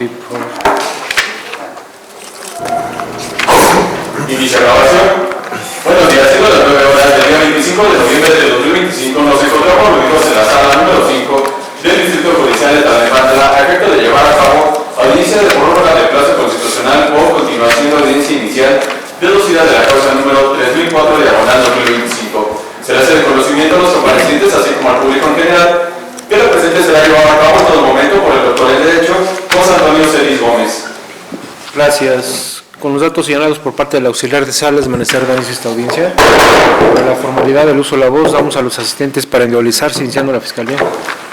Sí, por favor. Inicia grabación. Buenos días, siendo las 9 horas del día 25 de noviembre de 2025, nos encontramos reunidos en la sala número 5 del Distrito Judicial de Tlalnepantla a efecto de llevar a cabo audiencia de prórroga de plazo constitucional o continuación de audiencia inicial deducida de la causa número 3004/2025. Se le hace de conocimiento a los comparecientes, así como al público en general, que lo presente será llevado a cabo en todo momento por el doctor en Derecho, José Antonio Celis Gómez. Gracias. Con los datos señalados por parte del auxiliar de sala, es menester dar esta audiencia. Para la formalidad del uso de la voz, damos a los asistentes para individualizarse, iniciando la fiscalía.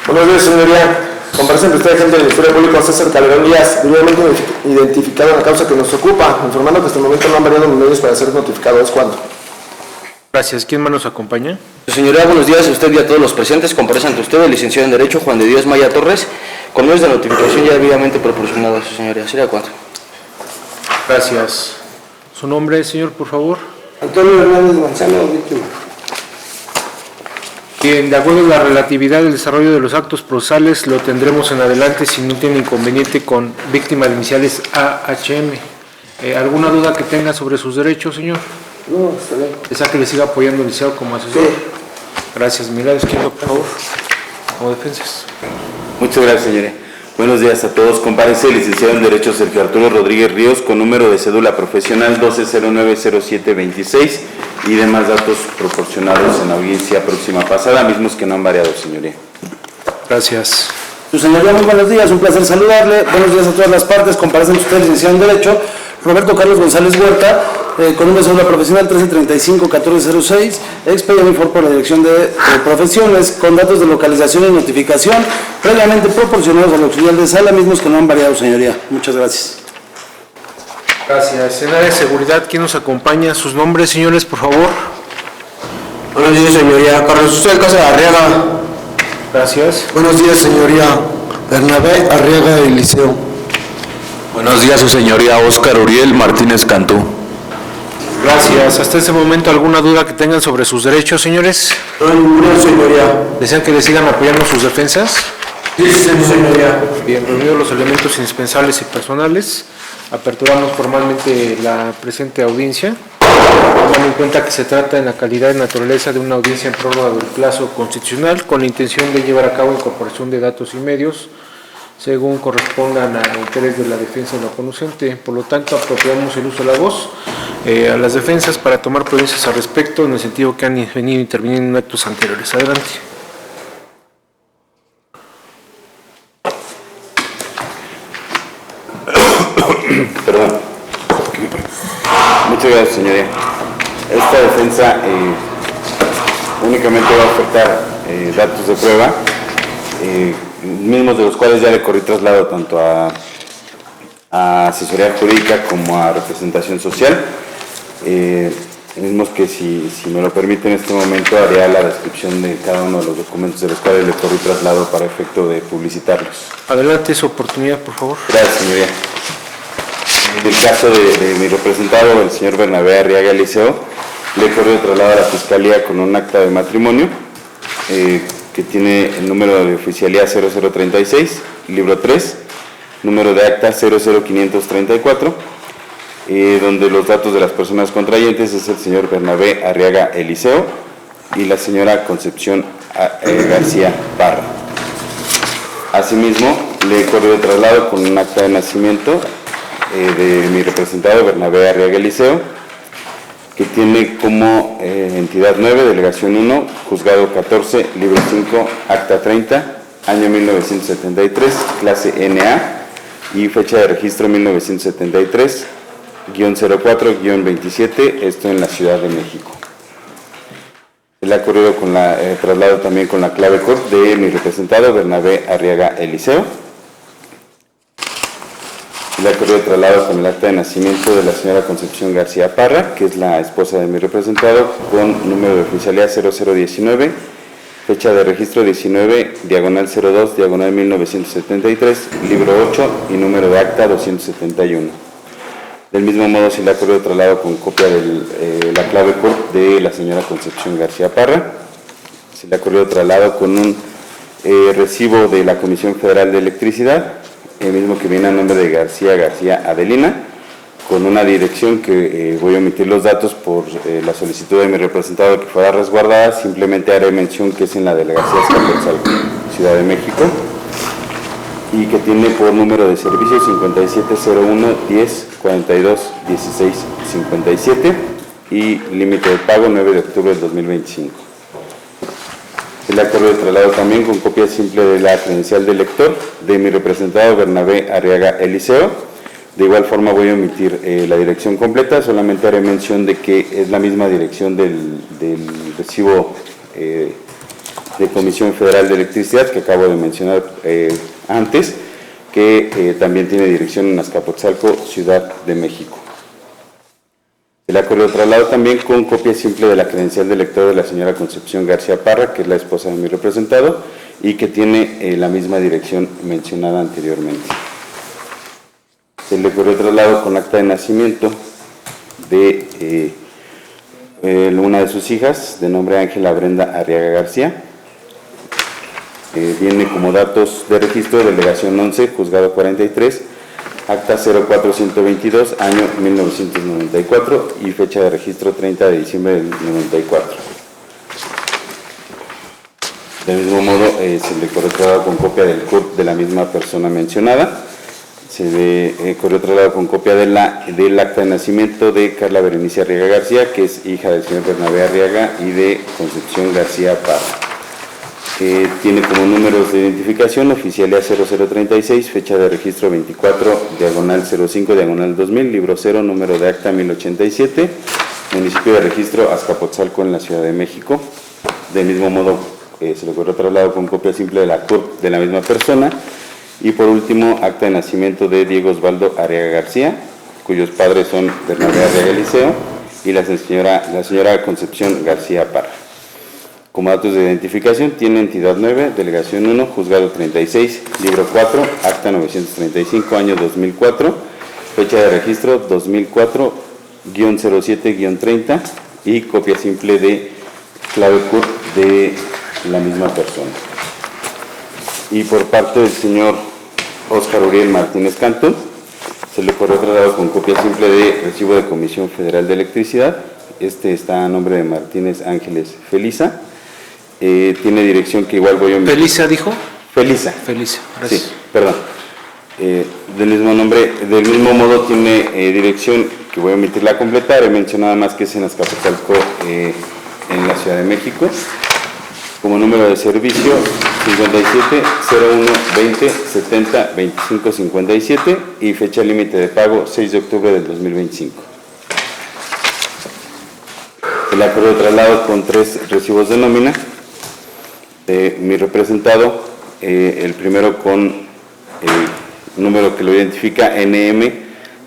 Buenos días, señoría. Comparece ante usted, agente del Ministerio Público César Calderón Díaz, debidamente identificado en la causa que nos ocupa, informando que hasta el momento no han variado los medios para ser notificados. ¿Cuándo? Gracias. ¿Quién más nos acompaña? Señoría, buenos días. Usted y a todos los presentes. Comparece ante usted el licenciado en Derecho Juan de Dios Maya Torres, con medios de notificación ya debidamente proporcionados, señoría. ¿Sería cuánto? Gracias. ¿Su nombre, señor, por favor? Antonio Hernández Manzano, víctima. Bien, de acuerdo a la relatividad del desarrollo de los actos procesales, lo tendremos en adelante si no tiene inconveniente con víctima de iniciales AHM. ¿Alguna duda que tenga sobre sus derechos, señor? No, está bien. ¿Desea que le siga apoyando el liceo como asesor? Sí. Gracias. Mi lado izquierdo, por favor. Como defensas. Muchas gracias, señoría. Buenos días a todos. Comparece el licenciado en Derecho Sergio Arturo Rodríguez Ríos con número de cédula profesional 12090726 y demás datos proporcionados en la audiencia próxima pasada, mismos que no han variado, señoría. Gracias. Su señoría, muy buenos días, un placer saludarle. Buenos días a todas las partes. Comparecen ustedes, licenciado en Derecho Roberto Carlos González Huerta, con número de cédula profesional 1335-1406, expedido informe por la Dirección de Profesiones, con datos de localización y notificación previamente proporcionados al auxiliar de sala, mismos que no han variado, señoría. Muchas gracias. Gracias. En área de seguridad, ¿quién nos acompaña? Sus nombres, señores, por favor. Buenos días, señoría. Carlos José Alcázar Arriaga. Gracias. Buenos días, señoría. Bernabé Arriaga Eliseo. Buenos días, su señoría. Óscar Uriel Martínez Cantú. Gracias. Hasta ese momento, ¿alguna duda que tengan sobre sus derechos, señores? No, ninguna, señoría. ¿Desean que les sigan apoyando sus defensas? Sí, señoría. Bien, reunidos los elementos indispensables y personales, aperturamos formalmente la presente audiencia, tomando en cuenta que se trata en la calidad y naturaleza de una audiencia en prórroga del plazo constitucional con la intención de llevar a cabo incorporación de datos y medios según correspondan al interés de la defensa de la conducente. Por lo tanto, apropiamos el uso de la voz a las defensas para tomar providencias al respecto, en el sentido que han venido interviniendo en actos anteriores. Adelante. Perdón. Muchas gracias, señoría. Esta defensa únicamente va a afectar datos de prueba, mismos de los cuales ya le corrí traslado tanto a asesoría jurídica como a representación social, mismos que si me lo permite en este momento haría la descripción de cada uno de los documentos de los cuales le corrí traslado para efecto de publicitarlos. Adelante, su oportunidad, por favor. Gracias, señoría. En el caso de mi representado, el señor Bernabé Arriaga Eliseo, le he corrido traslado a la Fiscalía con un acta de matrimonio que tiene el número de oficialía 0036, libro 3, número de acta 00534, donde los datos de las personas contrayentes es el señor Bernabé Arriaga Eliseo y la señora Concepción García Parra. Asimismo, le he corrido traslado con un acta de nacimiento de mi representado Bernabé Arriaga Eliseo, que tiene como entidad 9, delegación 1, juzgado 14, libro 5, acta 30, año 1973, clase NA y fecha de registro 1973-04-27, esto en la Ciudad de México. Él ha corrido con traslado también con la clave CORP de mi representado Bernabé Arriaga Eliseo. Le ha corrido traslado con el acta de nacimiento de la señora Concepción García Parra, que es la esposa de mi representado, con número de oficialía 0019, fecha de registro 19/02/1973, libro 8 y número de acta 271. Del mismo modo, se le ha corrido traslado con copia de la clave CORP de la señora Concepción García Parra. Se le ha corrido traslado con un recibo de la Comisión Federal de Electricidad, el mismo que viene a nombre de García Adelina, con una dirección que voy a omitir los datos por la solicitud de mi representado que fuera resguardada. Simplemente haré mención que es en la delegación Azcapotzalco, Ciudad de México, y que tiene por número de servicio 5701 10 42 16 57 y límite de pago 9 de octubre del 2025. El acuerdo de traslado también con copia simple de la credencial del lector de mi representado Bernabé Arriaga Eliseo. De igual forma voy a omitir la dirección completa, solamente haré mención de que es la misma dirección del recibo de Comisión Federal de Electricidad que acabo de mencionar antes, que también tiene dirección en Azcapotzalco, Ciudad de México. El acuerdo de traslado también con copia simple de la credencial del lector de la señora Concepción García Parra, que es la esposa de mi representado, y que tiene la misma dirección mencionada anteriormente. El acuerdo de traslado con acta de nacimiento de una de sus hijas, de nombre Ángela Brenda Arriaga García. Viene como datos de registro, delegación 11, juzgado 43, acta 04122, año 1994 y fecha de registro 30 de diciembre del 94. Del mismo modo, se le corre traslado con copia del CURP de la misma persona mencionada. Se le corre traslado con copia del acta de nacimiento de Carla Berenice Arriaga García, que es hija del señor Bernabé Arriaga, y de Concepción García Parra. Tiene como números de identificación oficialía 0036, fecha de registro 24, diagonal 05, diagonal 2000, libro 0, número de acta 1087, municipio de registro Azcapotzalco en la Ciudad de México. Del mismo modo, se le corre traslado con copia simple de la CURP de la misma persona. Y por último, acta de nacimiento de Diego Osvaldo Arriaga García, cuyos padres son Bernabé Arriaga Eliseo y la señora Concepción García Parra. Como datos de identificación, tiene entidad 9, delegación 1, juzgado 36, libro 4, acta 935, año 2004, fecha de registro 2004-07-30 y copia simple de clave CURP de la misma persona. Y por parte del señor Óscar Uriel Martínez Cantú, se le corre traslado con copia simple de recibo de Comisión Federal de Electricidad. Este está a nombre de Martínez Ángeles Felisa. Tiene dirección que igual voy a omitir. ¿Felisa dijo? Felisa. Felisa, gracias. Sí, perdón. Del mismo nombre, del mismo modo tiene dirección que voy a omitirla completa. He mencionado más que es en Azcapotzalco, en la Ciudad de México. Como número de servicio 57 01 20 70 25 57 y fecha límite de pago 6 de octubre del 2025. El acuerdo de traslado con 3 recibos de nómina. Mi representado, el primero con el número que lo identifica NM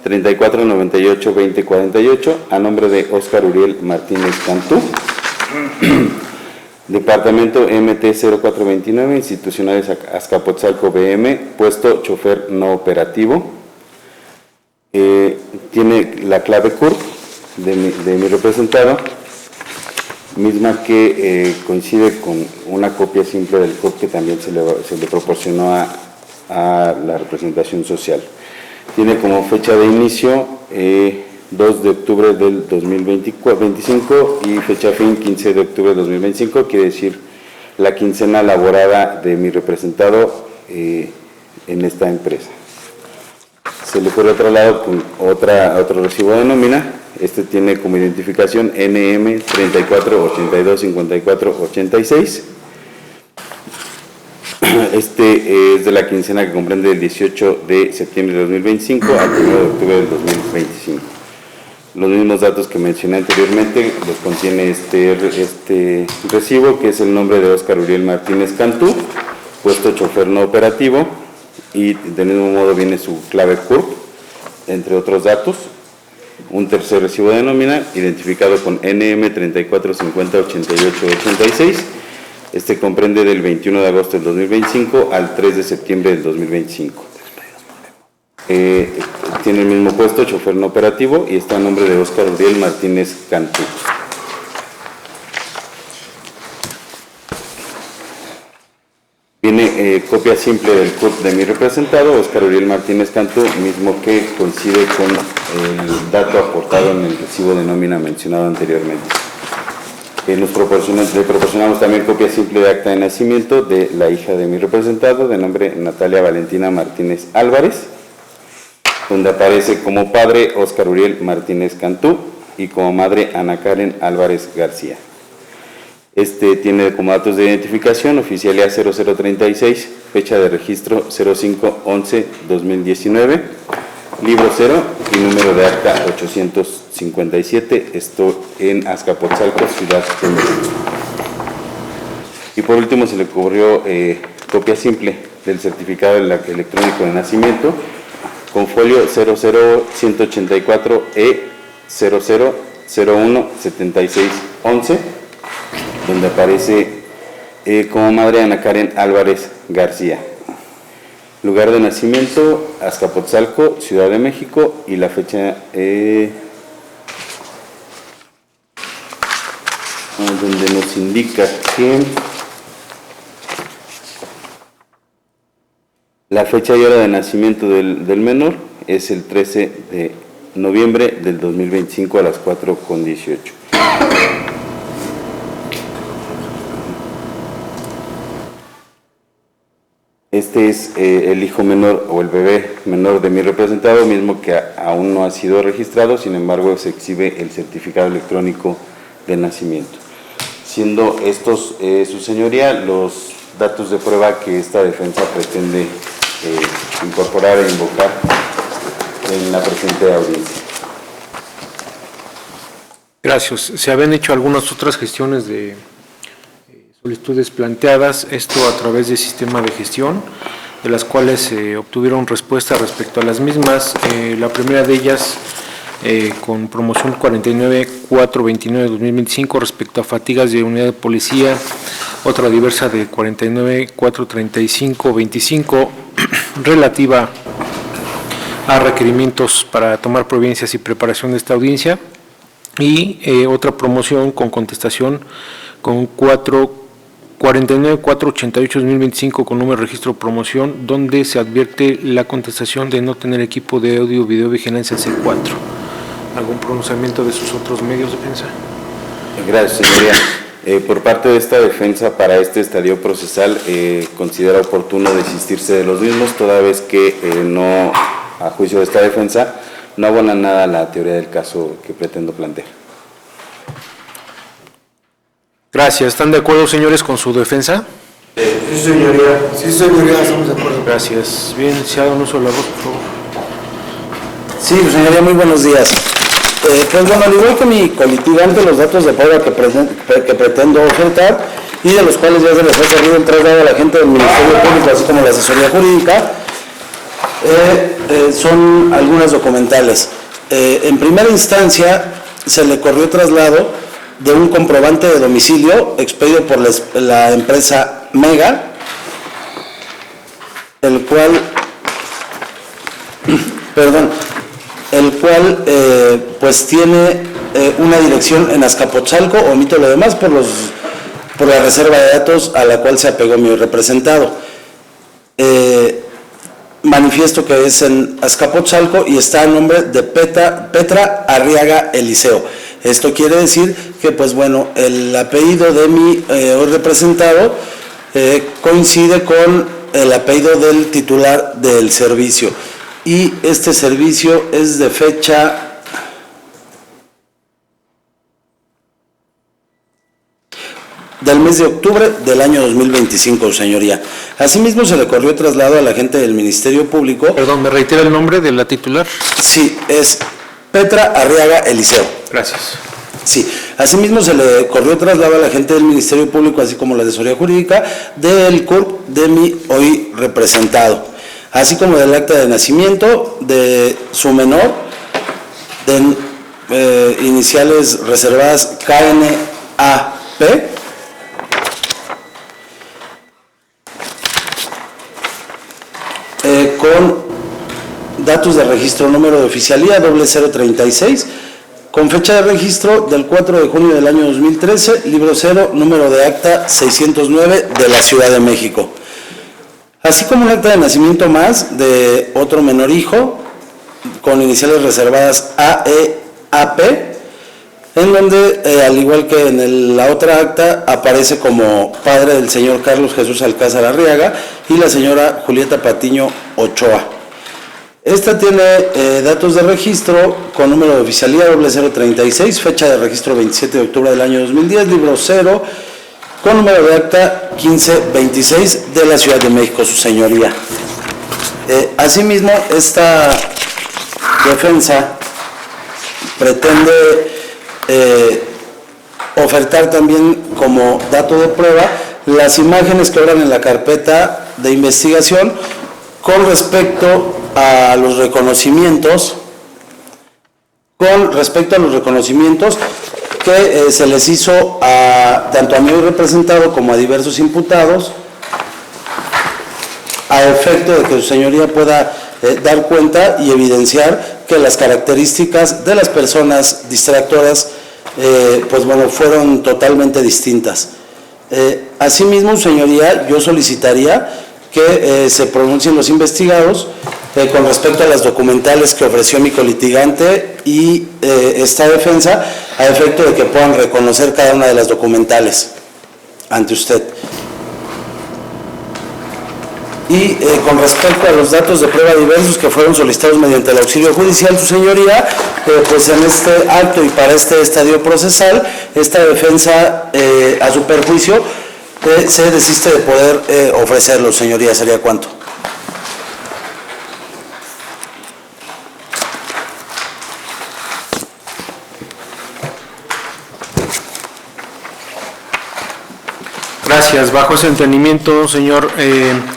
3498 2048 a nombre de Óscar Uriel Martínez Cantú. Departamento MT 0429, Institucionales Azcapotzalco BM, puesto chofer no operativo. Tiene la clave CURP de mi representado, misma que coincide con una copia simple del CURP que también se le proporcionó a la representación social. Tiene como fecha de inicio 2 de octubre del 2025 y fecha fin 15 de octubre del 2025, quiere decir la quincena laborada de mi representado en esta empresa. Se le fue traslado con otro recibo de nómina. Este tiene como identificación NM 34 82 54 86. Este es de la quincena que comprende del 18 de septiembre de 2025 al 1 de octubre del 2025. Los mismos datos que mencioné anteriormente los contiene este recibo, que es el nombre de Óscar Uriel Martínez Cantú, puesto chofer no operativo, y del mismo modo viene su clave CURP, entre otros datos. Un tercer recibo de nómina, identificado con NM 34 50 88 86. Este comprende del 21 de agosto del 2025 al 3 de septiembre del 2025. Tiene el mismo puesto, chofer no operativo, y está a nombre de Óscar Uriel Martínez Cantú. Viene copia simple del CURP de mi representado, Óscar Uriel Martínez Cantú, mismo que coincide con el dato aportado en el recibo de nómina mencionado anteriormente. Le proporcionamos también copia simple de acta de nacimiento de la hija de mi representado, de nombre Natalia Valentina Martínez Álvarez, donde aparece como padre Óscar Uriel Martínez Cantú y como madre Ana Karen Álvarez García. Tiene como datos de identificación oficialía 0036, fecha de registro 05-11-2019, libro 0 y número de acta 857, esto en Azcapotzalco, Ciudad de México. Y por último se le ocurrió copia simple del certificado electrónico de nacimiento con folio 00181E00017611, donde aparece como madre Ana Karen Álvarez García. Lugar de nacimiento, Azcapotzalco, Ciudad de México, y la fecha donde nos indica que la fecha y hora de nacimiento del menor es el 13 de noviembre del 2025 a las 4:18. Este es el hijo menor o el bebé menor de mi representado, mismo que aún no ha sido registrado, sin embargo se exhibe el certificado electrónico de nacimiento. Siendo estos, su señoría, los datos de prueba que esta defensa pretende incorporar e invocar en la presente audiencia. Gracias. Se habían hecho algunas otras gestiones de solicitudes planteadas, esto a través del sistema de gestión, de las cuales se obtuvieron respuestas respecto a las mismas. La primera de ellas con promoción 49-429-2025 respecto a fatigas de unidad de policía, otra diversa de 49-435-25 relativa a requerimientos para tomar providencias y preparación de esta audiencia, y otra promoción con contestación con 49-488-2025 con número de registro promoción, donde se advierte la contestación de no tener equipo de audio video vigilancia C4. ¿Algún pronunciamiento de sus otros medios de defensa? Gracias, señoría. Por parte de esta defensa, para este estadio procesal, considera oportuno desistirse de los mismos, toda vez que no, a juicio de esta defensa, no abona nada a la teoría del caso que pretendo plantear. Gracias. ¿Están de acuerdo, señores, con su defensa? Sí, señoría. Sí, señoría, estamos de acuerdo. Gracias. Bien, se haga un uso de la voz, por favor. Sí, señoría, muy buenos días. Pues bueno, al igual que mi colitigante, los datos de prueba que pretendo ofertar y de los cuales ya se les ha servido el traslado a la gente del Ministerio Público, así como la asesoría jurídica, son algunas documentales. En primera instancia, se le corrió traslado de un comprobante de domicilio expedido por la empresa Mega, el cual pues tiene una dirección en Azcapotzalco, omito lo demás por la reserva de datos a la cual se apegó mi representado. Manifiesto que es en Azcapotzalco y está a nombre de Petra Arriaga Eliseo. Esto quiere decir que, pues bueno, el apellido de mi representado coincide con el apellido del titular del servicio. Y este servicio es de fecha del mes de octubre del año 2025, señoría. Asimismo, se le corrió traslado al agente del Ministerio Público. Perdón, ¿me reitera el nombre de la titular? Sí, es Petra Arriaga Eliseo. Gracias. Sí, asimismo se le corrió traslado al agente del Ministerio Público, así como la asesoría jurídica del CURP de mi hoy representado, así como del acta de nacimiento de su menor, de iniciales reservadas KNAP, con datos de registro, número de oficialía 00036, con fecha de registro del 4 de junio del año 2013, libro 0, número de acta 609 de la Ciudad de México. así como un acta de nacimiento más de otro menor hijo, con iniciales reservadas AEAP, en donde, al igual que en la otra acta, aparece como padre del señor Carlos Jesús Alcázar Arriaga y la señora Julieta Patiño Ochoa. Esta tiene datos de registro con número de oficialía 0036, fecha de registro 27 de octubre del año 2010, libro 0, con número de acta 1526 de la Ciudad de México, su señoría. Asimismo, esta defensa pretende ofertar también como dato de prueba las imágenes que obran en la carpeta de investigación con respecto a los reconocimientos, que se les hizo tanto a mí representado como a diversos imputados, a efecto de que su señoría pueda dar cuenta y evidenciar que las características de las personas distractoras fueron totalmente distintas. Asimismo, su señoría, yo solicitaría que se pronuncien los investigados con respecto a las documentales que ofreció mi colitigante y esta defensa, a efecto de que puedan reconocer cada una de las documentales ante usted. Y con respecto a los datos de prueba diversos que fueron solicitados mediante el auxilio judicial, su señoría, pues en este acto y para este estadio procesal, esta defensa a su perjuicio se desiste de poder ofrecerlo, señoría. ¿Sería cuánto? Gracias. Bajo ese entendimiento, señor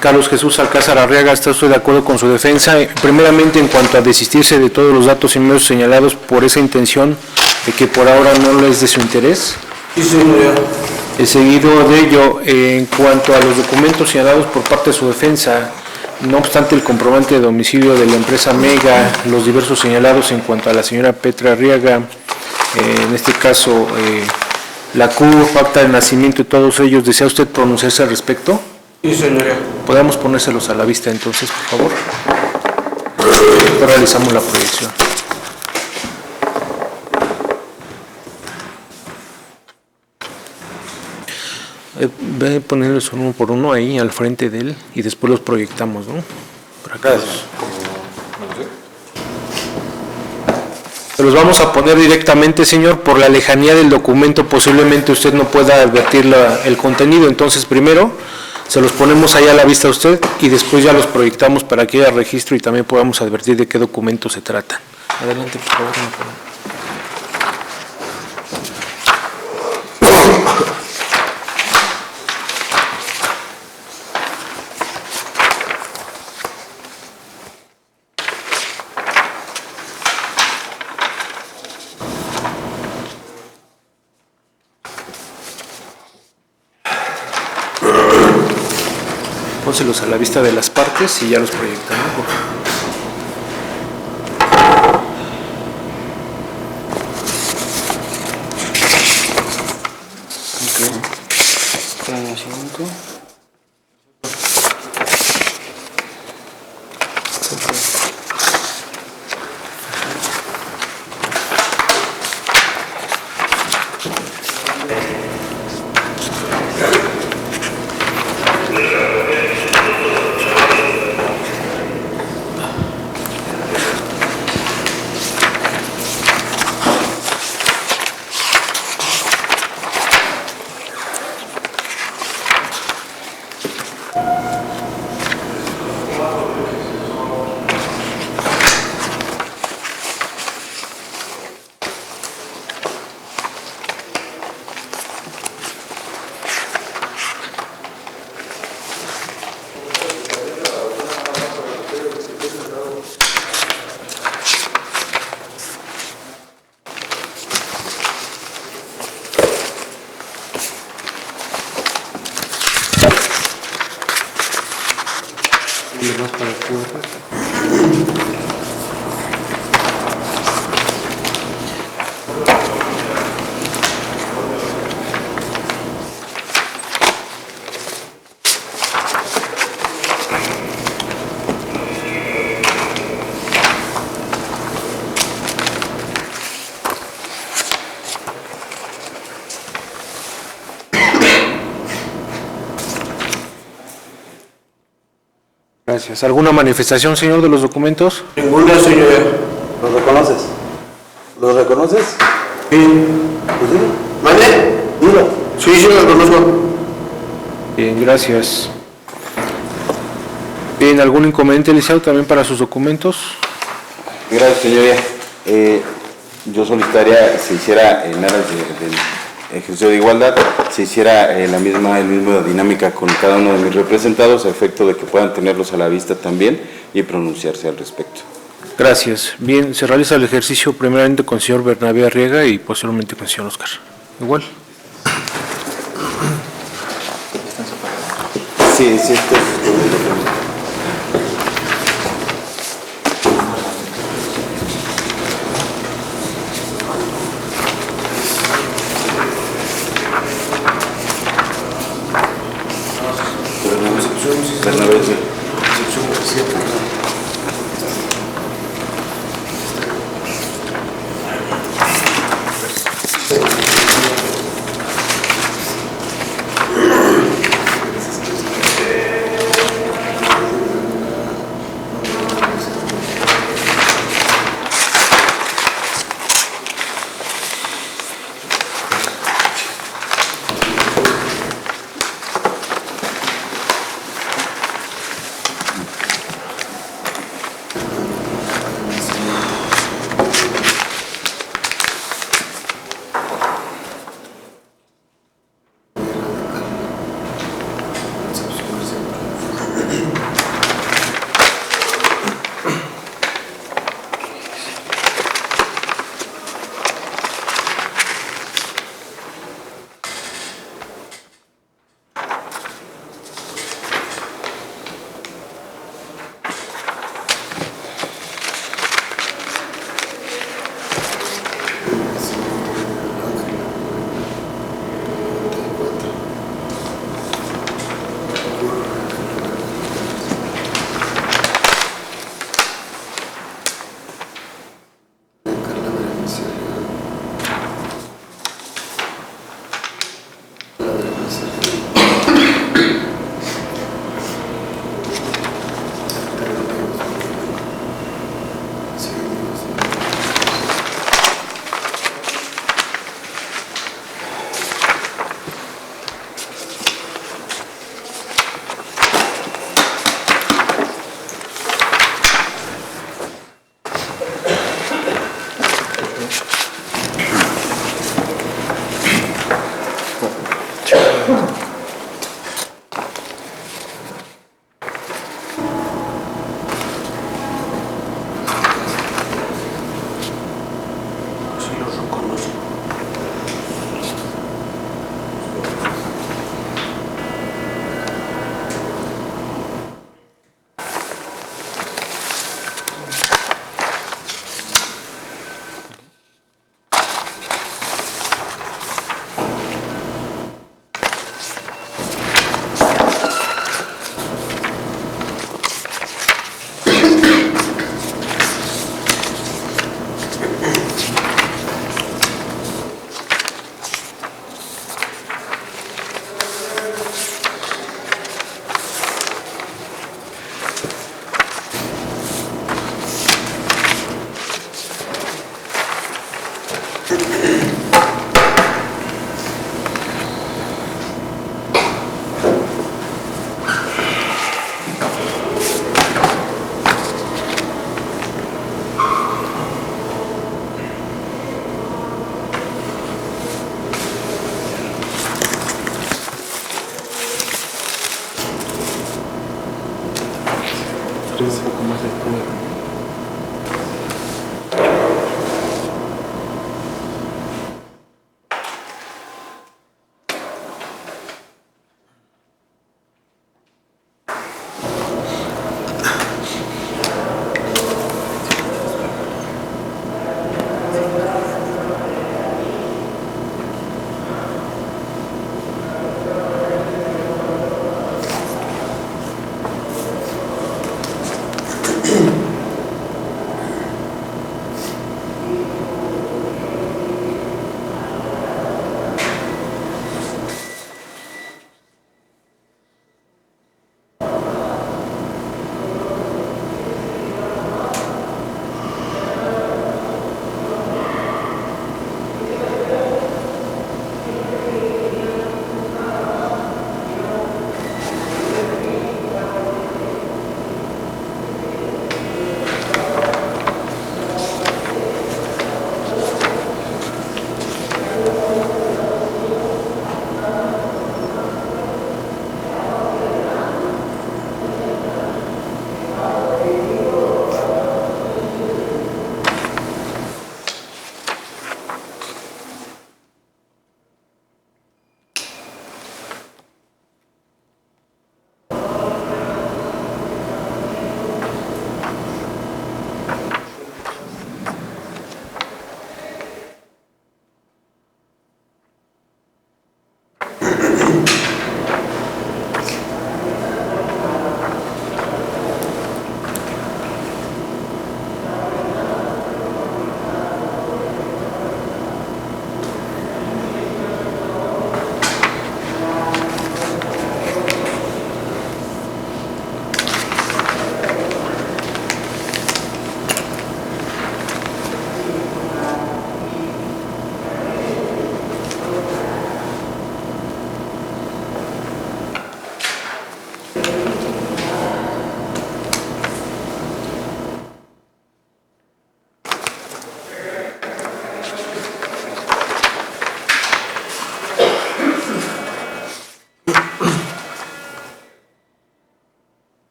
Carlos Jesús Alcázar Arriaga, ¿está usted de acuerdo con su defensa? Primeramente, en cuanto a desistirse de todos los datos y medios señalados por esa intención de que por ahora no es de su interés. Sí, señoría. Seguido de ello, en cuanto a los documentos señalados por parte de su defensa, no obstante el comprobante de domicilio de la empresa Mega, los diversos señalados en cuanto a la señora Petra Arriaga, en este caso la CUF, acta de nacimiento y todos ellos, ¿desea usted pronunciarse al respecto? Sí, señoría. ¿Podemos ponérselos a la vista entonces, por favor? Después realizamos la proyección. Voy a ponerlos uno por uno ahí al frente de él y después los proyectamos, ¿no? Por acá. Se los vamos a poner directamente, señor, por la lejanía del documento posiblemente usted no pueda advertir el contenido, entonces primero se los ponemos ahí a la vista a usted y después ya los proyectamos para que haya registro y también podamos advertir de qué documento se trata. Adelante, por favor. Pónselos a la vista de las partes y ya los proyectamos. Gracias. ¿Alguna manifestación, señor, de los documentos? Ninguna, señoría. ¿Los reconoces? ¿Los reconoces? Sí. Pues dilo. ¿Mande? Dilo. Sí, sí, lo conozco. Bien, gracias. Bien, ¿algún inconveniente, licenciado, también para sus documentos? Gracias, señoría. Yo solicitaría se hiciera en aras del ejercicio de igualdad, se hiciera la misma dinámica con cada uno de mis representados, a efecto de que puedan tenerlos a la vista también y pronunciarse al respecto. Gracias. Bien, se realiza el ejercicio primeramente con el señor Bernabé Arriaga y posteriormente con el señor Oscar. Igual. Sí, sí, esto es... Bernabé, sí.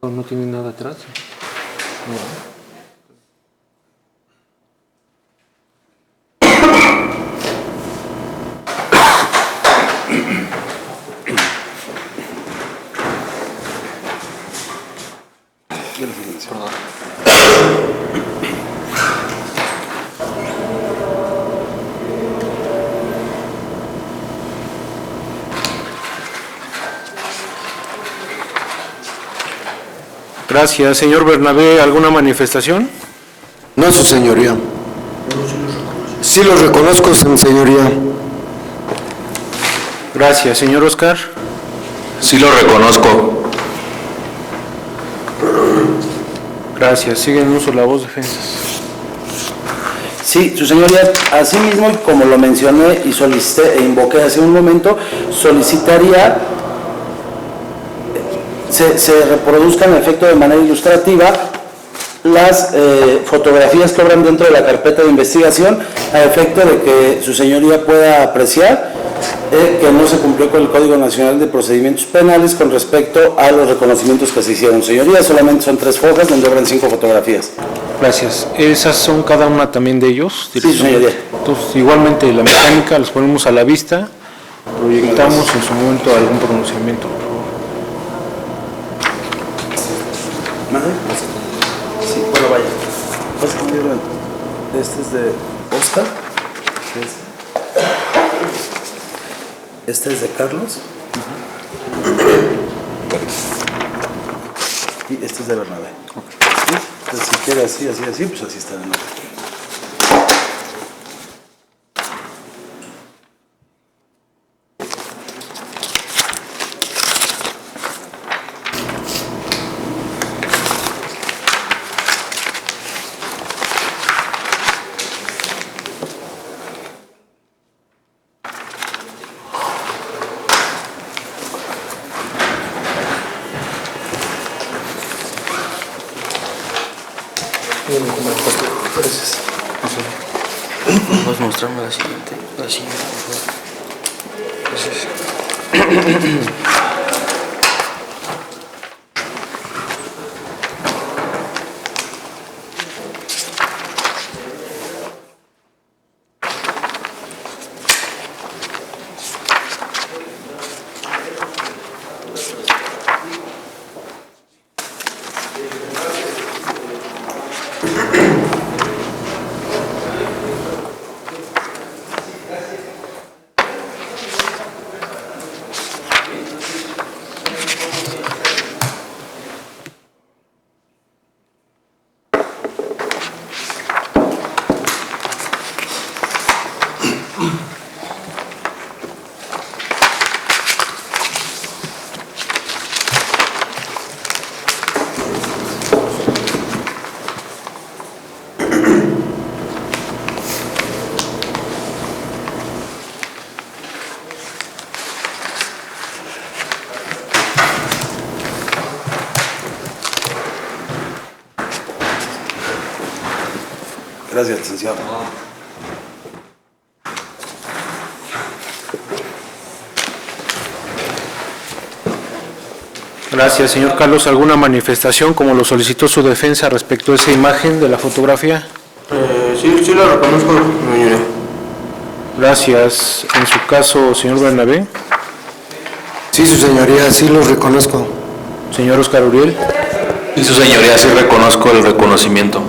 No tiene nada atrás. Gracias. Señor Bernabé, ¿alguna manifestación? No, su señoría. Sí los reconozco, su señoría. Gracias. Señor Oscar. Sí lo reconozco. Gracias. Sigue en uso la voz, defensas. Sí, su señoría, asimismo, como lo mencioné y solicité e invoqué hace un momento, solicitaría se reproduzcan en efecto de manera ilustrativa las fotografías que obran dentro de la carpeta de investigación a efecto de que su señoría pueda apreciar que no se cumplió con el Código Nacional de Procedimientos Penales con respecto a los reconocimientos que se hicieron. Señoría, solamente son 3 hojas donde obran 5 fotografías. Gracias. ¿Esas son cada una también de ellos? Sí, su señoría. Entonces, igualmente la mecánica, los ponemos a la vista, proyectamos en su momento algún pronunciamiento. ¿Madre? Sí, bueno, vaya. Este es de Oscar. Este es de Carlos. Y este es de Bernabé. ¿Sí? Entonces, si quiere así, pues así está de nuevo. ¿Puedes mostrarme la siguiente? La siguiente, por favor. Gracias. Gracias, licenciado. Gracias, señor Carlos. ¿Alguna manifestación, como lo solicitó su defensa, respecto a esa imagen de la fotografía? Sí lo reconozco, señoría. Gracias. En su caso, señor Bernabé. Sí, su señoría, sí lo reconozco. Señor Oscar Uriel. Y su señoría, sí reconozco el reconocimiento.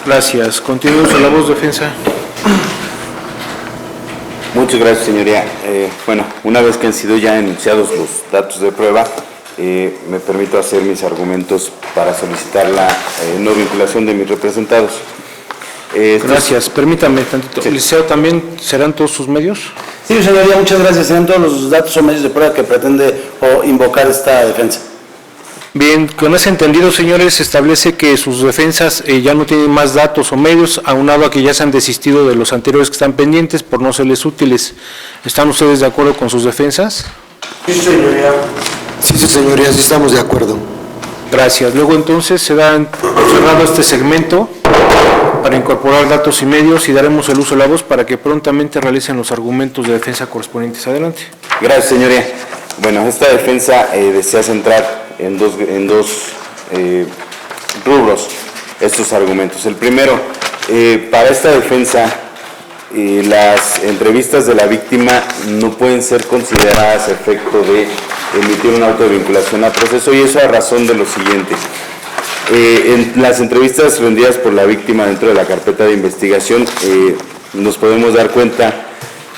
Gracias. Continúe con la voz, defensa. Muchas gracias, señoría. Bueno, una vez que han sido ya enunciados los datos de prueba, me permito hacer mis argumentos para solicitar la no vinculación de mis representados. Gracias. Permítame tantito. Sí. Licenciado, ¿también serán todos sus medios? Sí, señoría, muchas gracias. Serían todos los datos o medios de prueba que pretende o invocar esta defensa. Bien, con ese entendido, señores, se establece que sus defensas ya no tienen más datos o medios, aunado a que ya se han desistido de los anteriores que están pendientes por no serles útiles. ¿Están ustedes de acuerdo con sus defensas? Sí, señoría. Sí, señoría, sí estamos de acuerdo. Gracias. Luego entonces se dan cerrado este segmento para incorporar datos y medios y daremos el uso de la voz para que prontamente realicen los argumentos de defensa correspondientes. Adelante. Gracias, señoría. Bueno, esta defensa desea centrar en dos rubros estos argumentos. El primero, para esta defensa, las entrevistas de la víctima no pueden ser consideradas a efecto de emitir un auto de vinculación a proceso, y eso a razón de lo siguiente. En las entrevistas rendidas por la víctima dentro de la carpeta de investigación, nos podemos dar cuenta,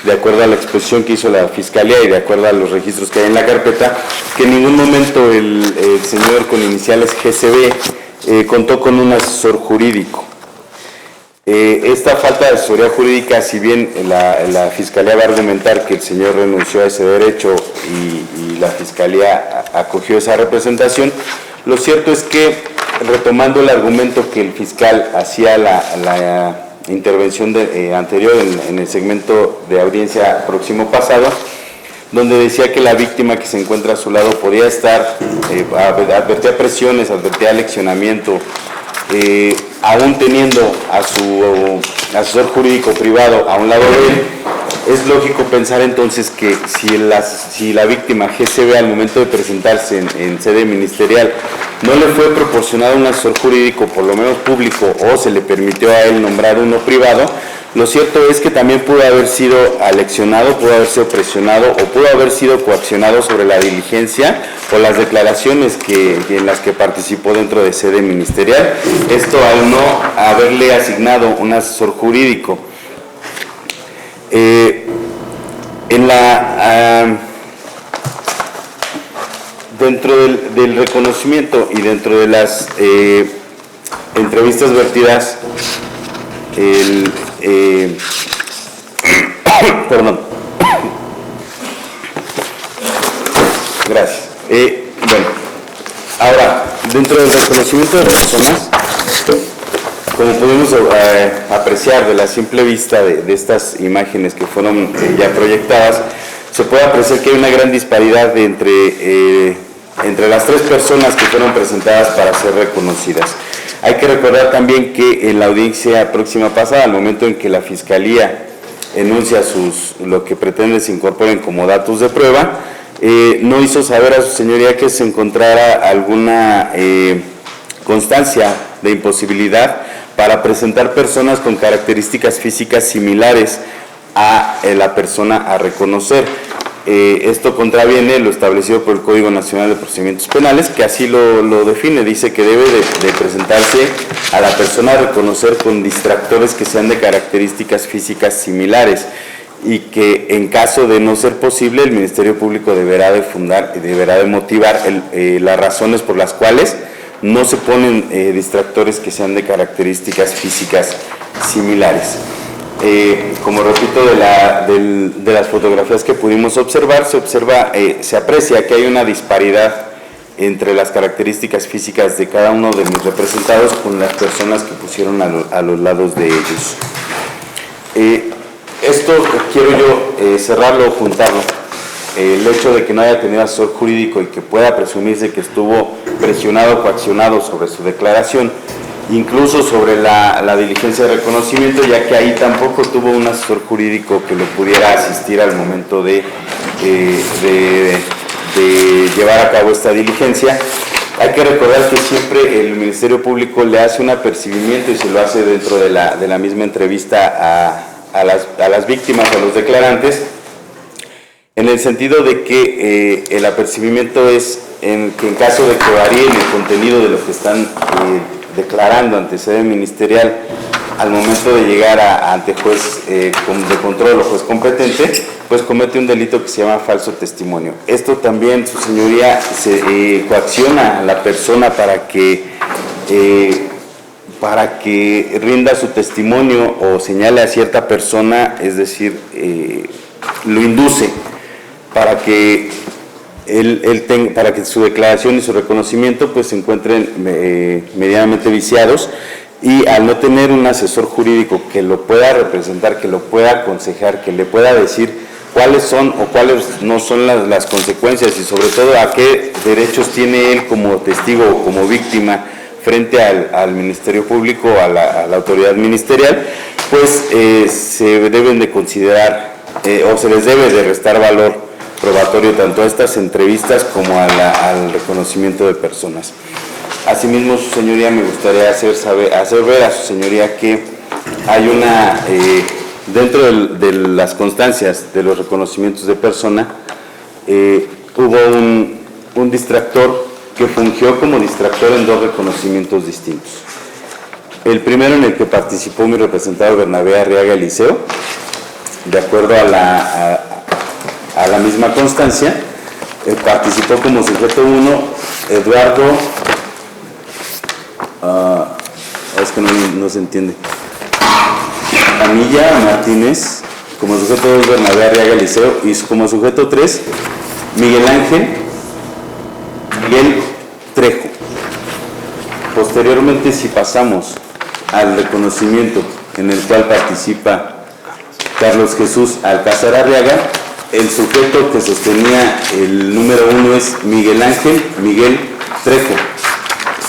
de acuerdo a la exposición que hizo la Fiscalía y de acuerdo a los registros que hay en la carpeta, que en ningún momento el señor con iniciales GCB contó con un asesor jurídico. Esta falta de asesoría jurídica, si bien la Fiscalía va a argumentar que el señor renunció a ese derecho y la Fiscalía acogió esa representación, lo cierto es que, retomando el argumento que el fiscal hacía la intervención anterior en el segmento de audiencia próximo pasado, donde decía que la víctima que se encuentra a su lado podía estar, advertía presiones, advertía aleccionamiento, aún teniendo a su asesor jurídico privado a un lado de él. Es lógico pensar entonces que si la víctima GCB al momento de presentarse en sede ministerial no le fue proporcionado un asesor jurídico, por lo menos público, o se le permitió a él nombrar uno privado, lo cierto es que también pudo haber sido aleccionado, pudo haber sido presionado o pudo haber sido coaccionado sobre la diligencia o las declaraciones en las que participó dentro de sede ministerial. Esto al no haberle asignado un asesor jurídico. Dentro del reconocimiento y dentro de las entrevistas vertidas, perdón. Gracias. Bueno, ahora, dentro del reconocimiento de personas, como pudimos apreciar de la simple vista de estas imágenes que fueron ya proyectadas, se puede apreciar que hay una gran disparidad entre las tres personas que fueron presentadas para ser reconocidas. Hay que recordar también que en la audiencia próxima pasada, al momento en que la Fiscalía enuncia lo que pretende se incorporen como datos de prueba, no hizo saber a su señoría que se encontrara alguna constancia de imposibilidad para presentar personas con características físicas similares a la persona a reconocer. Esto contraviene lo establecido por el Código Nacional de Procedimientos Penales, que así lo define. Dice que debe de presentarse a la persona a reconocer con distractores que sean de características físicas similares, y que en caso de no ser posible, el Ministerio Público deberá de motivar las razones por las cuales no se ponen distractores que sean de características físicas similares. Como repito, de las fotografías que pudimos observar, se aprecia que hay una disparidad entre las características físicas de cada uno de mis representados con las personas que pusieron a los lados de ellos. Esto quiero yo cerrarlo o juntarlo. El hecho de que no haya tenido asesor jurídico y que pueda presumirse que estuvo presionado o coaccionado sobre su declaración, incluso sobre la diligencia de reconocimiento, ya que ahí tampoco tuvo un asesor jurídico que lo pudiera asistir al momento de llevar a cabo esta diligencia. Hay que recordar que siempre el Ministerio Público le hace un apercibimiento, y se lo hace dentro de la misma entrevista a las víctimas, a los declarantes, en el sentido de que el apercibimiento es que en caso de que varíe el contenido de lo que están declarando ante sede ministerial, al momento de llegar ante juez de control o juez competente, pues comete un delito que se llama falso testimonio. Esto también, su señoría, se coacciona a la persona para que rinda su testimonio o señale a cierta persona, es decir, lo induce para que para que su declaración y su reconocimiento pues se encuentren medianamente viciados, y al no tener un asesor jurídico que lo pueda representar, que lo pueda aconsejar, que le pueda decir cuáles son o cuáles no son las consecuencias, y sobre todo a qué derechos tiene él como testigo o como víctima frente al Ministerio Público, a la autoridad ministerial, pues se deben de considerar o se les debe de restar valor probatorio tanto a estas entrevistas como al reconocimiento de personas. Asimismo, su señoría, me gustaría hacer ver a su señoría que hay dentro de las constancias de los reconocimientos de persona, hubo un distractor que fungió como distractor en dos reconocimientos distintos. El primero, en el que participó mi representado Bernabé Arriaga Eliseo, de acuerdo a la misma constancia, participó como sujeto 1 Eduardo, es que no se entiende, Camilla Martínez, como sujeto 2 Bernabé Arriaga Eliseo, y como sujeto 3 Miguel Ángel Trejo. Posteriormente, si pasamos al reconocimiento en el cual participa Carlos Jesús Alcázar Arriaga, el sujeto que sostenía el número 1 es Miguel Ángel Trejo.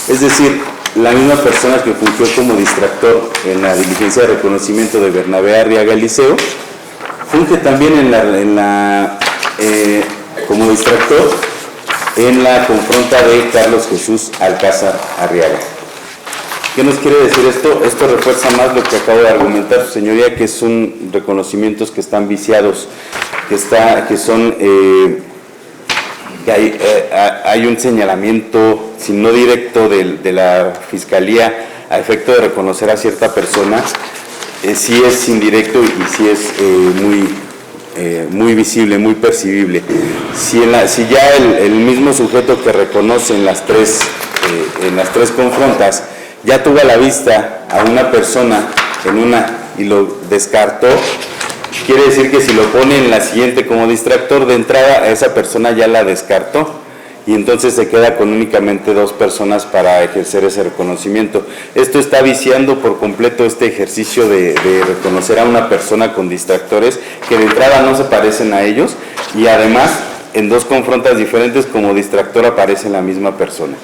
Es decir, la misma persona que fungió como distractor en la diligencia de reconocimiento de Bernabé Arriaga Eliseo, funge también como distractor en la confronta de Carlos Jesús Alcázar Arriaga. ¿Qué nos quiere decir esto? Esto refuerza más lo que acabo de argumentar, su señoría, que son reconocimientos que están viciados, hay un señalamiento, si no directo, de la Fiscalía a efecto de reconocer a cierta persona, sí es indirecto y sí es muy visible, muy percibible. Si ya el mismo sujeto que reconoce en las tres confrontas ya tuvo a la vista a una persona en una y lo descartó, quiere decir que si lo pone en la siguiente como distractor, de entrada a esa persona ya la descartó, y entonces se queda con únicamente 2 personas para ejercer ese reconocimiento. Esto está viciando por completo este ejercicio de reconocer a una persona con distractores que de entrada no se parecen a ellos, y además en 2 confrontas diferentes como distractor aparece la misma persona.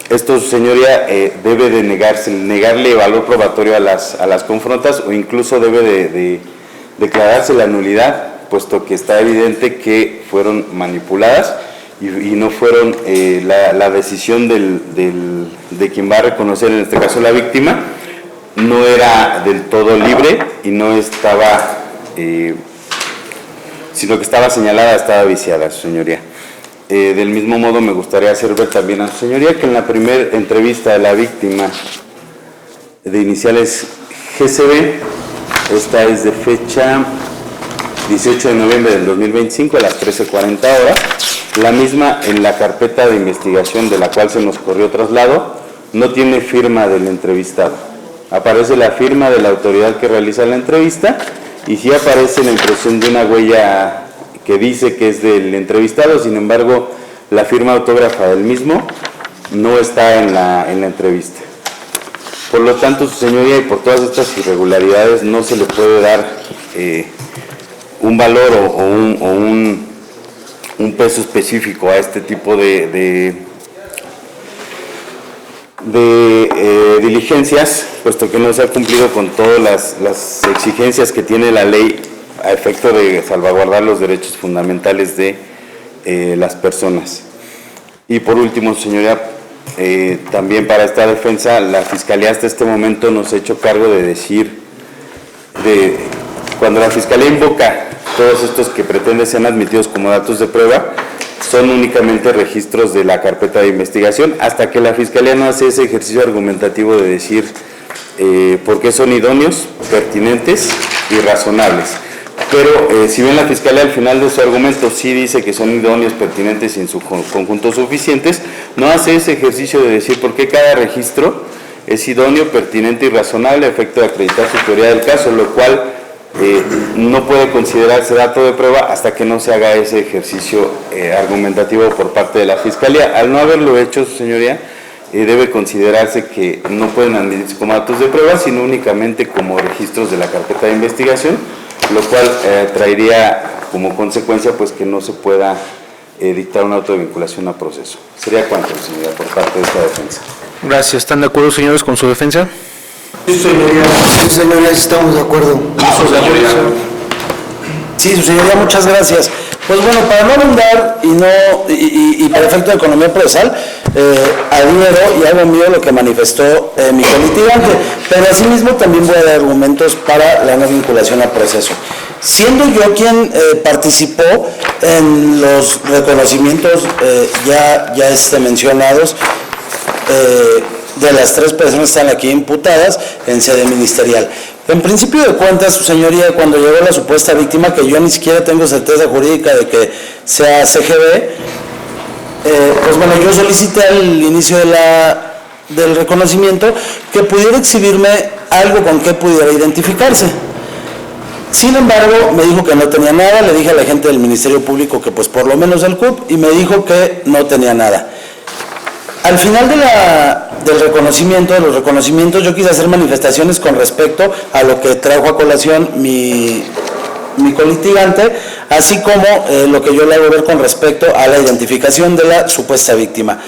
Esto, su señoría, debe de negarle valor probatorio a las confrontas, o incluso debe de declararse la nulidad, puesto que está evidente que fueron manipuladas y no fueron la decisión de quien va a reconocer, en este caso la víctima, no era del todo libre y no estaba, sino que estaba señalada, estaba viciada, su señoría. Del mismo modo, me gustaría hacer ver también a su señoría que en la primera entrevista de la víctima, de iniciales GCB, esta es de fecha 18 de noviembre del 2025 a las 13:40 horas, la misma en la carpeta de investigación de la cual se nos corrió traslado, no tiene firma del entrevistado. Aparece la firma de la autoridad que realiza la entrevista, y sí aparece la impresión de una huella que dice que es del entrevistado, sin embargo, la firma autógrafa del mismo no está en la entrevista. Por lo tanto, su señoría, y por todas estas irregularidades, no se le puede dar un valor o un peso específico a este tipo de diligencias, puesto que no se ha cumplido con todas las exigencias que tiene la ley a efecto de salvaguardar los derechos fundamentales de las personas. Y por último, señoría, también para esta defensa, la Fiscalía hasta este momento nos ha hecho cargo de decir, cuando la Fiscalía invoca todos estos que pretende sean admitidos como datos de prueba, son únicamente registros de la carpeta de investigación, hasta que la Fiscalía no hace ese ejercicio argumentativo de decir por qué son idóneos, pertinentes y razonables. Pero si bien la Fiscalía al final de su argumento sí dice que son idóneos, pertinentes y en su conjunto suficientes, no hace ese ejercicio de decir por qué cada registro es idóneo, pertinente y razonable a efecto de acreditar su teoría del caso, lo cual no puede considerarse dato de prueba hasta que no se haga ese ejercicio argumentativo por parte de la Fiscalía. Al no haberlo hecho, su señoría, debe considerarse que no pueden admitirse como datos de prueba, sino únicamente como registros de la carpeta de investigación, lo cual traería como consecuencia pues que no se pueda dictar un auto de vinculación a proceso. Sería cuanto, señoría, por parte de esta defensa. Gracias. ¿Están de acuerdo, señores, con su defensa? Sí, señoría. Sí, señoría, estamos de acuerdo. Sí, su señoría, muchas gracias. Pues bueno, para no abundar y para efecto de economía procesal, adhiero y hago mío lo que manifestó mi colitigante, pero asimismo también voy a dar argumentos para la no vinculación a proceso. Siendo yo quien participó en los reconocimientos ya mencionados, de las 3 personas que están aquí imputadas en sede ministerial. En principio de cuentas, su señoría, cuando llegó la supuesta víctima, que yo ni siquiera tengo certeza jurídica de que sea CGB, pues bueno, yo solicité al inicio del reconocimiento que pudiera exhibirme algo con que pudiera identificarse. Sin embargo, me dijo que no tenía nada, le dije a la gente del Ministerio Público que pues por lo menos del CUP, y me dijo que no tenía nada. Al final de los reconocimientos, yo quise hacer manifestaciones con respecto a lo que trajo a colación mi colitigante, así como lo que yo le hago ver con respecto a la identificación de la supuesta víctima.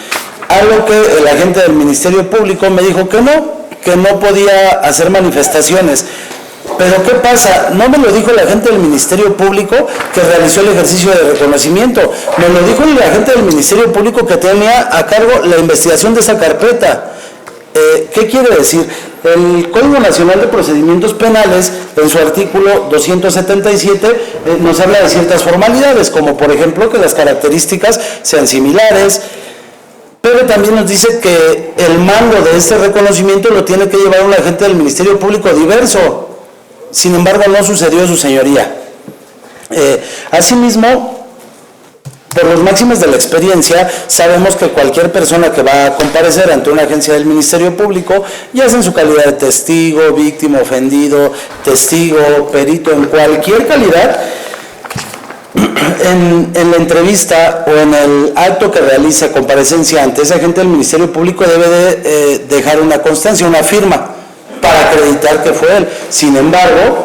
Algo que el agente del Ministerio Público me dijo que no podía hacer manifestaciones. Pero ¿qué pasa? No me lo dijo el agente del Ministerio Público que realizó el ejercicio de reconocimiento, me lo dijo el agente del Ministerio Público que tenía a cargo la investigación de esa carpeta. ¿Qué quiere decir? El Código Nacional de Procedimientos Penales, en su artículo 277, nos habla de ciertas formalidades, como por ejemplo que las características sean similares, pero también nos dice que el mando de este reconocimiento lo tiene que llevar un agente del Ministerio Público diverso. Sin embargo, no sucedió, su señoría. Asimismo, por los máximos de la experiencia, sabemos que cualquier persona que va a comparecer ante una agencia del Ministerio Público, ya sea en su calidad de testigo, víctima, ofendido, testigo, perito, en cualquier calidad, en la entrevista o en el acto que realiza comparecencia ante ese agente del Ministerio Público debe de dejar una constancia, una firma, para acreditar que fue él. Sin embargo,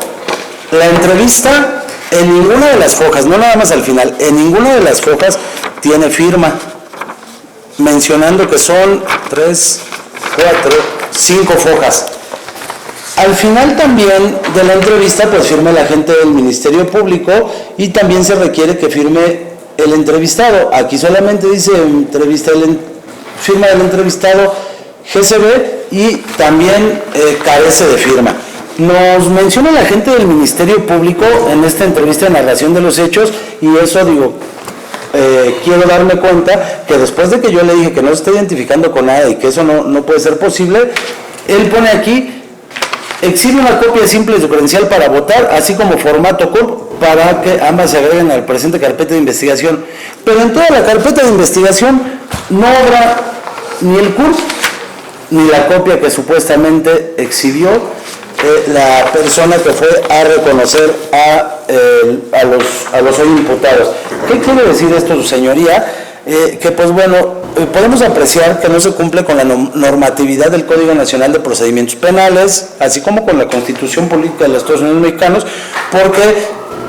la entrevista en ninguna de las hojas, no nada más al final, en ninguna de las hojas tiene firma, mencionando que son 3, 4, 5 hojas. Al final también de la entrevista, pues firma el agente del Ministerio Público y también se requiere que firme el entrevistado. Aquí solamente dice firma del entrevistado GCB y también carece de firma. Nos menciona el agente del Ministerio Público en esta entrevista de narración de los hechos y eso quiero darme cuenta que después de que yo le dije que no se está identificando con nada y que eso no puede ser posible, él pone aquí: exhibe una copia simple de su credencial para votar, así como formato CURP, para que ambas se agreguen al presente carpeta de investigación. Pero en toda la carpeta de investigación no habrá ni el CURP ni la copia que supuestamente exhibió la persona que fue a reconocer a los hoy imputados. ¿Qué quiere decir esto, su señoría? Que pues bueno, podemos apreciar que no se cumple con la normatividad del Código Nacional de Procedimientos Penales, así como con la Constitución Política de los Estados Unidos Mexicanos, porque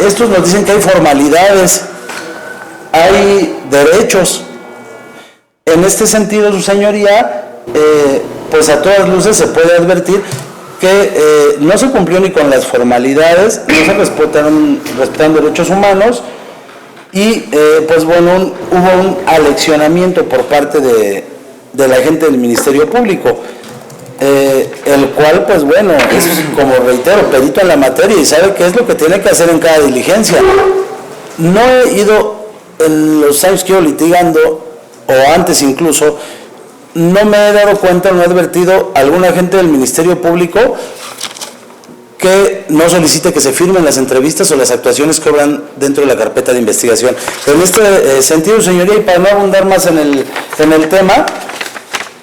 estos nos dicen que hay formalidades, hay derechos. En este sentido, su señoría, pues a todas luces se puede advertir que no se cumplió ni con las formalidades, no se respetaron derechos humanos y pues bueno, hubo un aleccionamiento por parte de la gente del Ministerio Público, el cual pues bueno, es como reitero, perito en la materia y sabe qué es lo que tiene que hacer en cada diligencia. No he ido en los años que yo litigando, o antes incluso, no me he dado cuenta, no he advertido a algún agente del Ministerio Público que no solicite que se firmen las entrevistas o las actuaciones que obran dentro de la carpeta de investigación. En este sentido, señoría, y para no abundar más en el tema,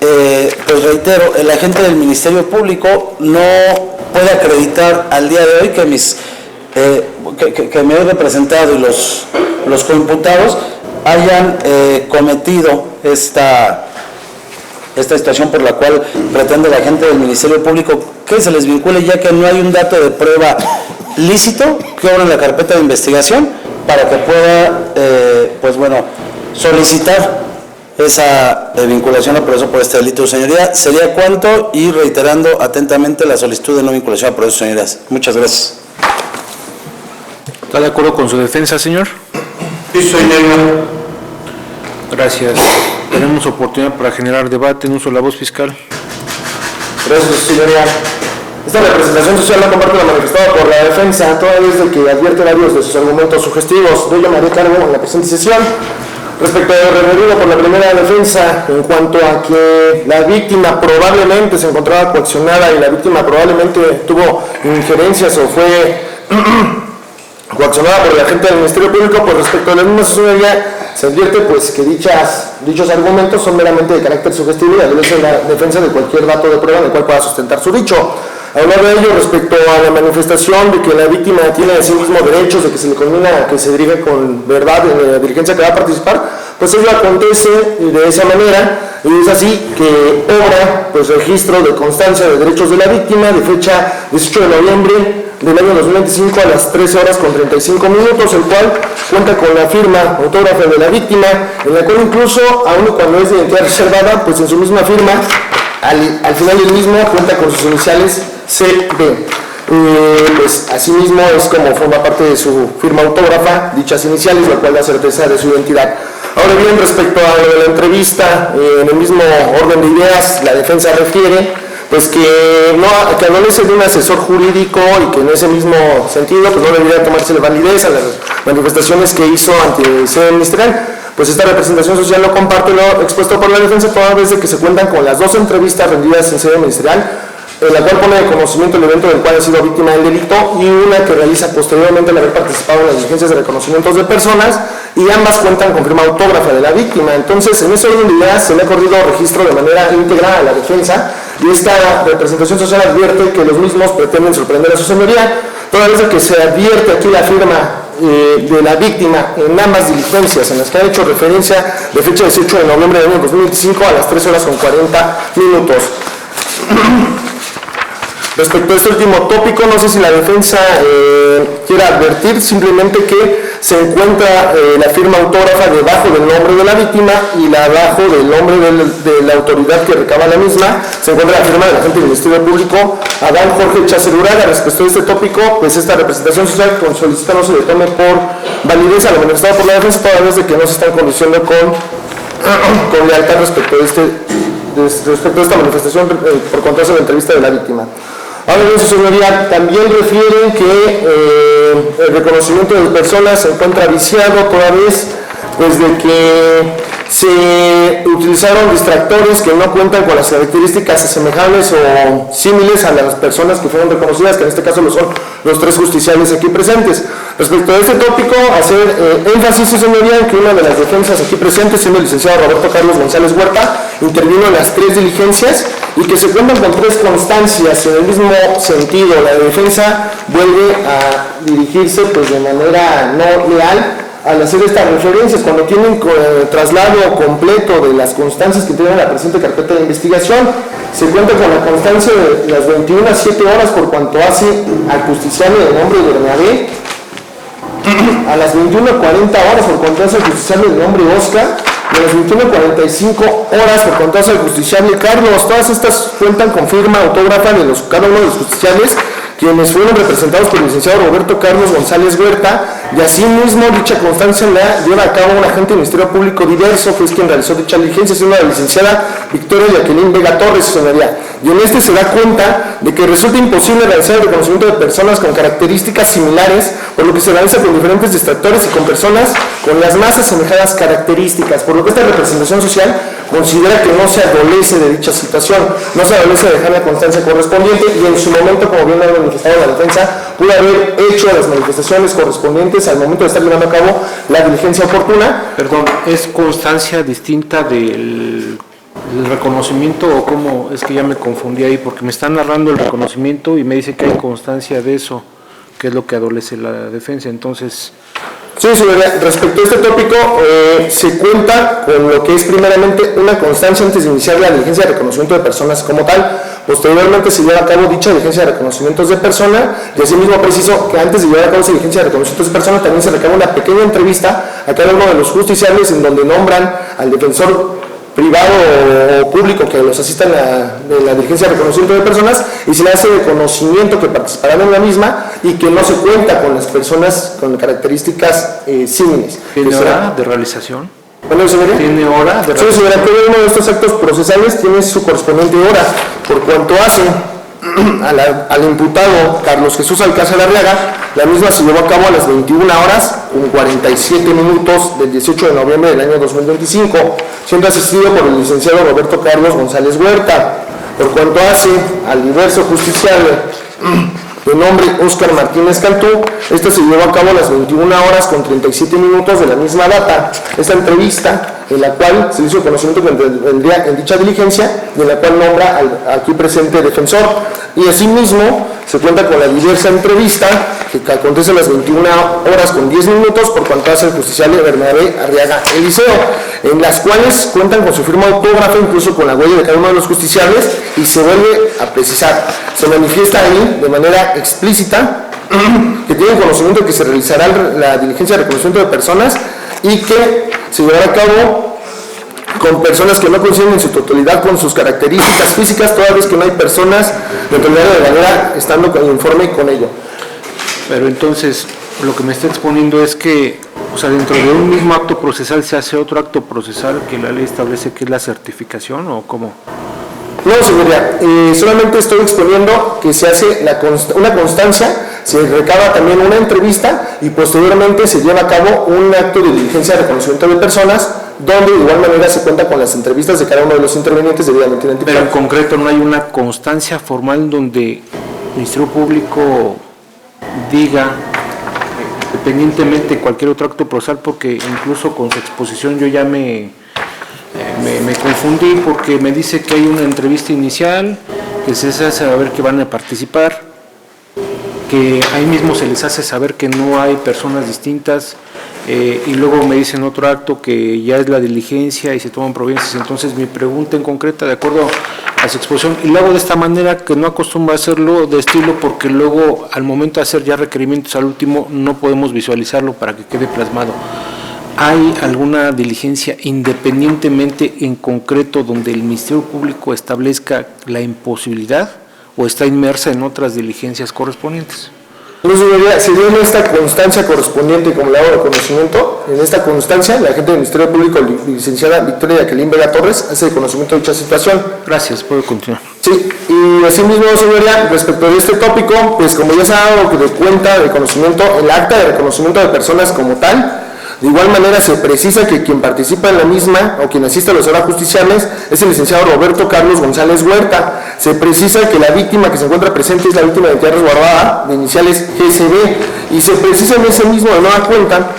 pues reitero, el agente del Ministerio Público no puede acreditar al día de hoy que mis que me he representado y los coimputados hayan cometido esta situación por la cual pretende la gente del Ministerio Público que se les vincule, ya que no hay un dato de prueba lícito que obra en la carpeta de investigación para que pueda, solicitar esa vinculación a proceso por este delito, señoría. Sería cuanto, y reiterando atentamente la solicitud de no vinculación a proceso, señorías. Muchas gracias. ¿Está de acuerdo con su defensa, señor? Sí, señoría. Gracias. Tenemos oportunidad para generar debate en uso de la voz fiscal. Gracias, señoría. Esta representación social la comparte la manifestada por la defensa, toda vez de que advierte varios de sus argumentos sugestivos. De ello me haré cargo en la presente sesión. Respecto a lo referido por la primera defensa, en cuanto a que la víctima probablemente se encontraba coaccionada y la víctima probablemente tuvo injerencias o fue coaccionada por la gente del Ministerio Público, pues respecto a la misma señoría se advierte pues que dichos argumentos son meramente de carácter sugestivo y adolecen la defensa de cualquier dato de prueba en el cual pueda sustentar su dicho. Hablar de ello respecto a la manifestación de que la víctima tiene a sí mismo derechos, de que se le conmina a que se dirige con verdad en la diligencia que va a participar, pues ello acontece de esa manera, y es así que obra pues registro de constancia de derechos de la víctima de fecha 18 de noviembre del año 2025 a las 13 horas con 35 minutos, el cual cuenta con la firma autógrafa de la víctima, en la cual incluso, aun cuando es de identidad reservada, pues en su misma firma, al final del mismo cuenta con sus iniciales CB. Pues asimismo es como forma parte de su firma autógrafa dichas iniciales, la cual da certeza de su identidad. Ahora bien, respecto a lo de la entrevista, en el mismo orden de ideas, la defensa refiere pues que adolece de un asesor jurídico y que en ese mismo sentido pues no debería tomarse la validez a las manifestaciones que hizo ante el sede ministerial. Pues esta representación social lo comparte lo expuesto por la defensa, toda vez de que se cuentan con las dos entrevistas rendidas en sede ministerial, en la cual pone de conocimiento el evento del cual ha sido víctima del delito, y una que realiza posteriormente al haber participado en las diligencias de reconocimientos de personas, y ambas cuentan con firma autógrafa de la víctima. Entonces, en ese orden de ideas se le ha corrido registro de manera íntegra a la defensa, y esta representación social advierte que los mismos pretenden sorprender a su señoría, toda vez de que se advierte aquí la firma de la víctima en ambas diligencias en las que ha hecho referencia de fecha 18 de noviembre del año 2025 a las 3 horas con 40 minutos. Respecto a este último tópico, no sé si la defensa quiera advertir simplemente que se encuentra la firma autógrafa debajo del nombre de la víctima y abajo del nombre de la autoridad que recaba la misma se encuentra la firma del agente del Ministerio Público, Adán Jorge Chácer Uraga. Respecto a este tópico, pues esta representación social con solicita no se le tome por validez a lo manifestado por la defensa, toda vez de que no se están conduciendo con lealtad respecto a esta manifestación por contraste de la entrevista de la víctima. Ahora bien, su señoría, también refieren que el reconocimiento de personas se encuentra viciado toda vez pues de que se utilizaron distractores que no cuentan con las características asemejables o símiles a las personas que fueron reconocidas, que en este caso lo son los tres justiciables aquí presentes. Respecto a este tópico, hacer énfasis, su señoría, en que una de las defensas aquí presentes, siendo el licenciado Roberto Carlos González Huerta, intervino en las tres diligencias y que se cuentan con tres constancias en el mismo sentido. La defensa vuelve a dirigirse pues de manera no leal al hacer estas referencias, cuando tienen traslado completo de las constancias que tiene la presente carpeta de investigación. Se cuenta con la constancia de las 21 a 7 horas por cuanto hace al justiciable de nombre de Bernabé, a las 21 a 40 horas por cuanto hace al justiciable de nombre Oscar, y a las 21 a 45 horas por cuanto hace al justiciable Carlos. Todas estas cuentan con firma autógrafa de cada uno de los justiciables, quienes fueron representados por el licenciado Roberto Carlos González Huerta, y asimismo dicha constancia la lleva a cabo un agente del Ministerio Público diverso, que es quien realizó dicha diligencia, siendo la licenciada Victoria Jacqueline Vega Torres, su señoría. Y en este se da cuenta de que resulta imposible realizar el reconocimiento de personas con características similares, por lo que se realiza con diferentes distractores y con personas con las más asemejadas características, por lo que esta representación social considera que no se adolece de dicha situación, no se adolece de dejar la constancia correspondiente, y en su momento, como bien ha manifestado la defensa, pudo haber hecho las manifestaciones correspondientes al momento de estar llevando a cabo la diligencia oportuna. Perdón, ¿es constancia distinta del reconocimiento o cómo? Es que ya me confundí ahí porque me están narrando el reconocimiento y me dice que hay constancia de eso. que es lo que adolece la defensa. Entonces, Sí, señoría, respecto a este tópico, se cuenta con lo que es primeramente una constancia antes de iniciar la diligencia de reconocimiento de personas como tal. Posteriormente se lleva a cabo dicha diligencia de reconocimientos de persona, y asimismo preciso que antes de llevar a cabo esa diligencia de reconocimientos de persona también se recaba una pequeña entrevista a cada uno de los justiciables en donde nombran al defensor privado o público que los asistan de la diligencia de reconocimiento de personas, y se le hace de conocimiento que participarán en la misma y que no se cuenta con las personas con características símiles. ¿tiene hora de realización? Bueno, señoría. ¿Tiene hora de Sí, realización? señora, cada uno de estos actos procesales tiene su correspondiente hora, por cuanto hace al imputado Carlos Jesús Alcázar Arriaga. La misma se llevó a cabo a las 21 horas con 47 minutos del 18 de noviembre del año 2025, siendo asistido por el licenciado Roberto Carlos González Huerta. Por cuanto hace al diverso justiciable de nombre Óscar Martínez Cantú, esta se llevó a cabo a las 21 horas con 37 minutos de la misma data. Esta entrevista, en la cual se hizo conocimiento que vendría en dicha diligencia, y en la cual nombra al aquí presente defensor. Y asimismo se cuenta con la diversa entrevista que acontece a las 21 horas con 10 minutos por cuanto hace el justiciable Bernabé Arriaga Eliseo, en las cuales cuentan con su firma autógrafa, incluso con la huella de cada uno de los justiciables, y se vuelve a precisar, se manifiesta ahí de manera explícita que tienen conocimiento de que se realizará la diligencia de reconocimiento de personas y que se llevará a cabo con personas que no coinciden en su totalidad con sus características físicas, toda vez que no hay personas dentro del área de manera estando conforme con ello. Pero entonces, lo que me está exponiendo es que, o sea, dentro de un mismo acto procesal se hace otro acto procesal que la ley establece que es la certificación, ¿o cómo? No, señoría, solamente estoy exponiendo que se hace una constancia, se recaba también una entrevista y posteriormente se lleva a cabo un acto de diligencia de reconocimiento de personas, donde de igual manera se cuenta con las entrevistas de cada uno de los intervenientes debidamente identificados. Pero en concreto no hay una constancia formal donde el Ministerio Público diga, independientemente de cualquier otro acto procesal, porque incluso con su exposición yo ya me confundí, porque me dice que hay una entrevista inicial, que se hace saber que van a participar, que ahí mismo se les hace saber que no hay personas distintas, y luego me dicen otro acto que ya es la diligencia y se toman providencias. Entonces mi pregunta en concreta, de acuerdo a su exposición, y lo hago de esta manera que no acostumbro a hacerlo de estilo, porque luego al momento de hacer ya requerimientos al último no podemos visualizarlo para que quede plasmado. ¿Hay alguna diligencia independientemente en concreto donde el Ministerio Público establezca la imposibilidad o está inmersa en otras diligencias correspondientes? No, señoría, se dio en esta constancia correspondiente, como le hago de conocimiento, en esta constancia la agente del Ministerio Público, licenciada Victoria Jacqueline Vega Torres, hace conocimiento de dicha situación. Gracias, puedo continuar. Sí, y asimismo, señoría, respecto de este tópico, pues como ya se ha dado de cuenta de conocimiento, el acta de reconocimiento de personas como tal, de igual manera se precisa que quien participa en la misma o quien asiste a los horas justiciables es el licenciado Roberto Carlos González Huerta. Se precisa que la víctima que se encuentra presente es la víctima de entidad resguardada de iniciales GSB, y se precisa en ese mismo de nueva cuenta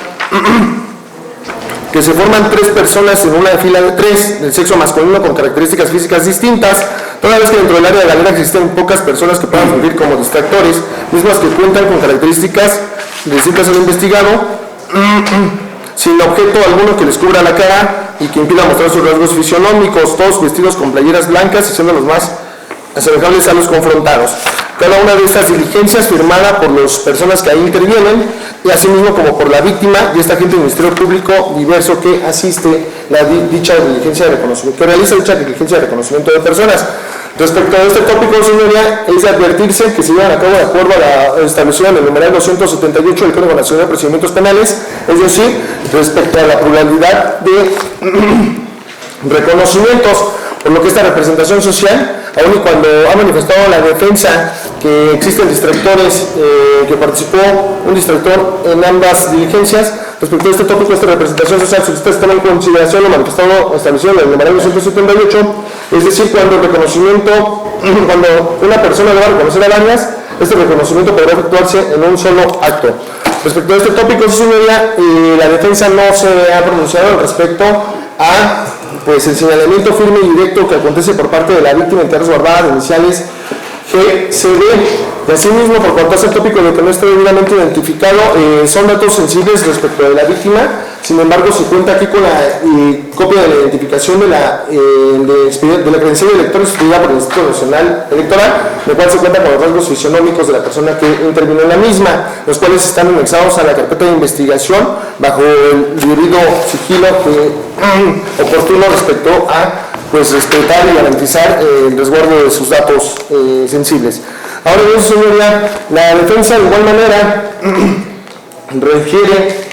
que se forman 3 personas en una fila de 3 del sexo masculino con características físicas distintas, toda vez que dentro del área de galera existen pocas personas que puedan fungir como distractores, mismas que cuentan con características distintas al investigado, sin objeto alguno que les cubra la cara y que impida mostrar sus rasgos fisionómicos, todos vestidos con playeras blancas y siendo los más asemejables a los confrontados. Cada una de estas diligencias firmada por las personas que ahí intervienen, y asimismo como por la víctima y esta agente del Ministerio Público diverso que asiste dicha diligencia de reconocimiento, que realiza dicha diligencia de reconocimiento de personas. Respecto a este tópico, señoría, es de advertirse que se llevan a cabo de acuerdo a la establecida en el numeral 278 del Código Nacional de Procedimientos Penales, es decir, respecto a la pluralidad de reconocimientos, por lo que esta representación social, aun y cuando ha manifestado la defensa que existen distractores, que participó un distractor en ambas diligencias, respecto a este tópico, esta representación social solicita tomar en consideración lo manifestado establecido en el numeral 278, es decir, cuando el reconocimiento, cuando una persona deba reconocer a varias, este reconocimiento podrá efectuarse en un solo acto. Respecto a este tópico, señoría, la defensa no se ha pronunciado respecto a el señalamiento firme y directo que acontece por parte de la víctima en entidad resguardada de iniciales GCD. Y asimismo, por cuanto hace el tópico de que no está debidamente identificado, son datos sensibles respecto de la víctima. Sin embargo, se cuenta aquí con la copia de la identificación de la credencial de elector expedida por el Instituto Nacional Electoral, en el cual se cuenta con los rasgos fisionómicos de la persona que intervino en la misma, los cuales están anexados a la carpeta de investigación bajo el debido sigilo oportuno respecto a respetar y garantizar el resguardo de sus datos sensibles. Ahora bien, señoría, la defensa de igual manera refiere,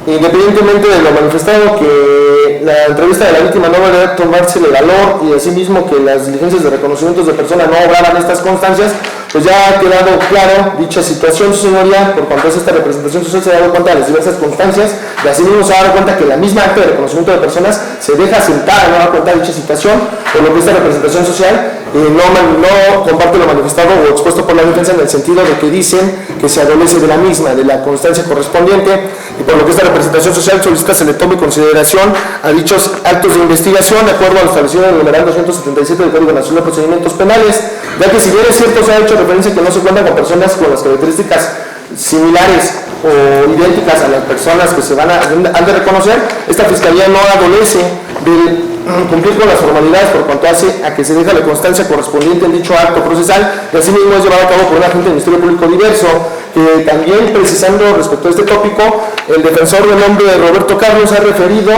independientemente de lo manifestado, que la entrevista de la víctima no deberá tomarse de valor y asimismo que las diligencias de reconocimientos de persona no obraran estas constancias, pues ya ha quedado claro dicha situación, su señoría, por cuanto es esta representación social, se ha dado cuenta de las diversas constancias y asimismo se ha dado cuenta que la misma acta de reconocimiento de personas se deja sentada, no da cuenta de dicha situación, por lo que esta representación social no comparte lo manifestado o expuesto por la defensa en el sentido de que dicen que se adolece de la misma, de la constancia correspondiente, y por lo que esta representación social solicita se le tome en consideración a dichos actos de investigación de acuerdo a lo establecido en el numeral 277 del Código Nacional de Procedimientos Penales, ya que si bien es cierto se ha hecho referencia que no se cuentan con personas con las características similares o idénticas a las personas que se han de reconocer, esta Fiscalía no adolece de cumplir con las formalidades por cuanto hace a que se deja la constancia correspondiente en dicho acto procesal y asimismo es llevado a cabo por un agente del Ministerio Público diverso, que también precisando respecto a este tópico, el defensor de nombre de Roberto Carlos ha referido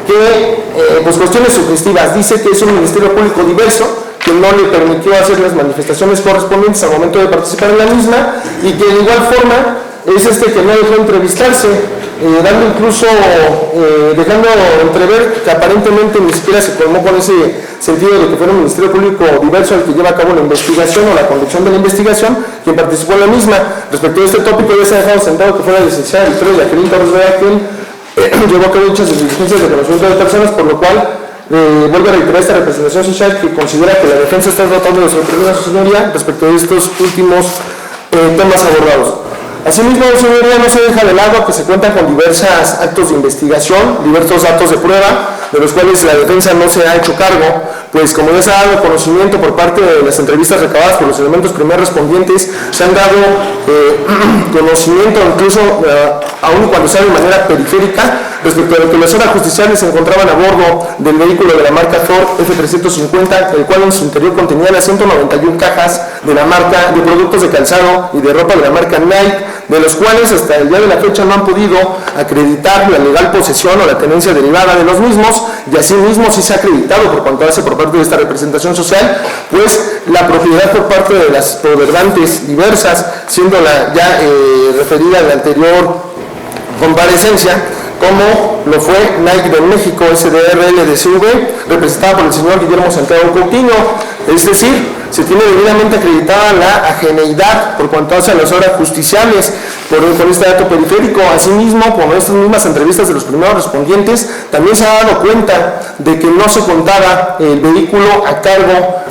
que cuestiones sugestivas, dice que es un Ministerio Público diverso que no le permitió hacer las manifestaciones correspondientes al momento de participar en la misma y que de igual forma es que no dejó entrevistarse, dando incluso, dejando entrever que aparentemente ni siquiera se colmó con ese sentido de que fuera un Ministerio Público diverso el que lleva a cabo la investigación o la conducción de la investigación, quien participó en la misma. Respecto a este tópico ya se ha dejado sentado que fuera la licenciada Victoria Jacqueline Torres Vera quien llevó a cabo dichas diligencias de reconocimiento de personas, por lo cual vuelve a reiterar esta representación social que considera que la defensa está tratando de sorprender a su señoría respecto de estos últimos temas abordados. Asimismo, señoría, no se deja de lado que se cuentan con diversos actos de investigación, diversos datos de prueba, de los cuales la defensa no se ha hecho cargo, pues como ya se ha dado conocimiento por parte de las entrevistas recabadas por los elementos primer respondientes, se han dado conocimiento incluso, aun cuando sea de manera periférica, respecto a lo que las horas judiciales se encontraban a bordo del vehículo de la marca Ford F350, el cual en su interior contenía las 191 cajas de la marca de productos de calzado y de ropa de la marca Nike, de los cuales hasta el día de la fecha no han podido acreditar la legal posesión o la tenencia derivada de los mismos, y asimismo sí se ha acreditado por cuanto hace por parte de esta representación social, pues la propiedad por parte de las proveedores diversas, siendo la ya referida en la anterior comparecencia, como lo fue Nike de México SDRL DCV, representada por el señor Guillermo Santiago Coutinho, es decir, se tiene debidamente acreditada la ajeneidad por cuanto hace a las horas justiciales por este dato periférico. Asimismo, con estas mismas entrevistas de los primeros respondientes, también se ha dado cuenta de que no se contaba el vehículo a cargo,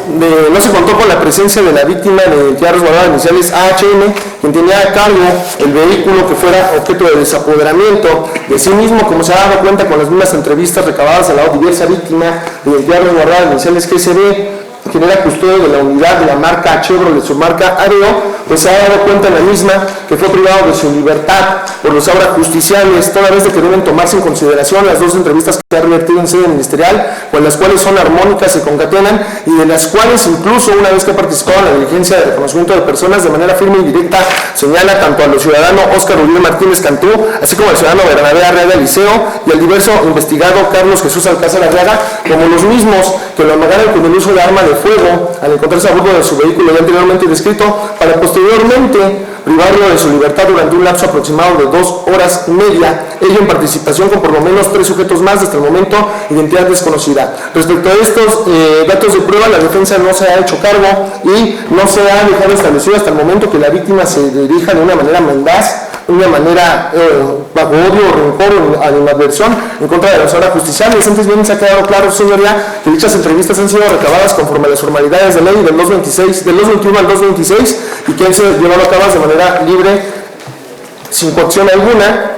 no se contó con la presencia de la víctima de identidad resguardada iniciales AHN, quien tenía a cargo el vehículo que fuera objeto de desapoderamiento. De sí mismo, como se ha dado cuenta con las mismas entrevistas recabadas al lado de diversa víctima de identidad resguardada iniciales GCD, quien era custodio de la unidad de la marca Chevrolet, su marca Aveo, pues se ha dado cuenta en la misma que fue privado de su libertad por los obras justiciales, toda vez de que deben tomarse en consideración las dos entrevistas que se ha revertido en sede ministerial, con las cuales son armónicas, se concatenan, y de las cuales incluso una vez que ha participado en la diligencia de reconocimiento de personas de manera firme y directa, señala tanto a los ciudadanos Óscar Uriel Martínez Cantú, así como al ciudadano Bernabé Arreaga Liceo y al diverso investigado Carlos Jesús Alcázar Arreaga, como los mismos que lo amagaron con el uso de arma de fuego al encontrarse a bordo de su vehículo ya anteriormente descrito, para posteriormente privarlo de su libertad durante un lapso aproximado de 2 horas y media, ello en participación con por lo menos 3 sujetos más, hasta el momento identidad desconocida. Respecto a estos datos de prueba, la defensa no se ha hecho cargo y no se ha dejado establecido hasta el momento que la víctima se dirija de una manera mendaz, una manera bajo odio, rencor o animadversión en contra de las horas justiciales. Antes bien se ha quedado claro, señoría, que dichas entrevistas han sido recabadas conforme a las formalidades de ley del 221 al 226 y que han sido llevadas a cabo de manera libre, sin coacción alguna,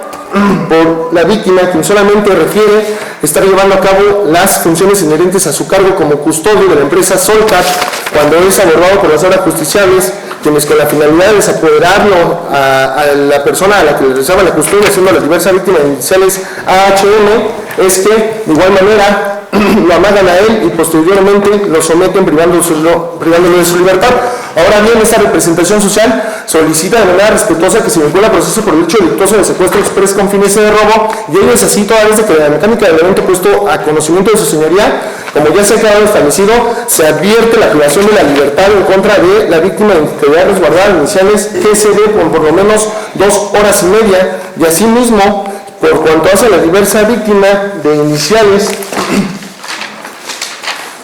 por la víctima, quien solamente refiere estar llevando a cabo las funciones inherentes a su cargo como custodio de la empresa Solcat cuando es abordado por las horas justiciables, quienes con la finalidad de desapoderarlo a la persona a la que le realizaba la custodia, siendo la diversa víctima iniciales AHM, es que de igual manera lo amagan a él y posteriormente lo someten privándolo de su libertad. Ahora bien, esta representación social solicita de manera respetuosa que se vincule al proceso por el hecho delictuoso de secuestro express con fines de robo, y ello es así toda vez de que la mecánica del evento puesto a conocimiento de su señoría, como ya se ha quedado establecido, se advierte la privación de la libertad en contra de la víctima de integridad resguardada iniciales GCD por lo menos 2 horas y media, y asimismo, por cuanto hace a la diversa víctima de iniciales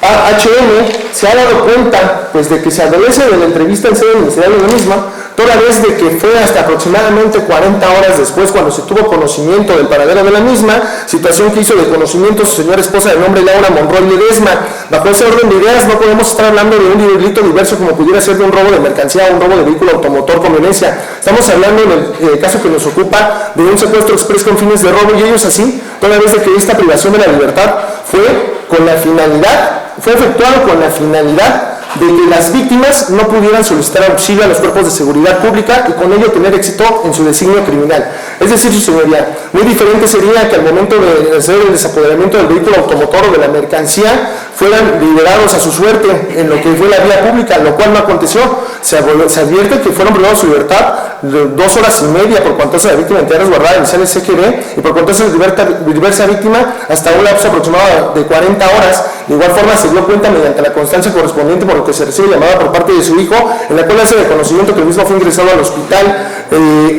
AHM, se ha dado cuenta pues de que se adolece de la entrevista en sede ministerial de la misma, toda vez de que fue hasta aproximadamente 40 horas después cuando se tuvo conocimiento del paradero de la misma, situación que hizo de conocimiento su señora esposa de nombre Laura Monroy Ledesma. Bajo ese orden de ideas no podemos estar hablando de un delito diverso como pudiera ser de un robo de mercancía o un robo de vehículo automotor con violencia. Estamos hablando en el caso que nos ocupa de un secuestro express con fines de robo, y ellos así, toda vez de que esta privación de la libertad fue efectuado con la finalidad de que las víctimas no pudieran solicitar auxilio a los cuerpos de seguridad pública y con ello tener éxito en su designio criminal. Es decir, su señoría, muy diferente sería que al momento de hacer el desapoderamiento del vehículo automotor o de la mercancía fueran liberados a su suerte en lo que fue la vía pública, lo cual no aconteció. Se advierte que fueron privados de su libertad 2 horas y media por cuanto hace la víctima de integridad resguardada iniciales CGB y por cuanto hace diversa víctima hasta un lapso aproximado de 40 horas. De igual forma se dio cuenta mediante la constancia correspondiente por lo que se recibe llamada por parte de su hijo, en la cual hace de conocimiento que el mismo fue ingresado al hospital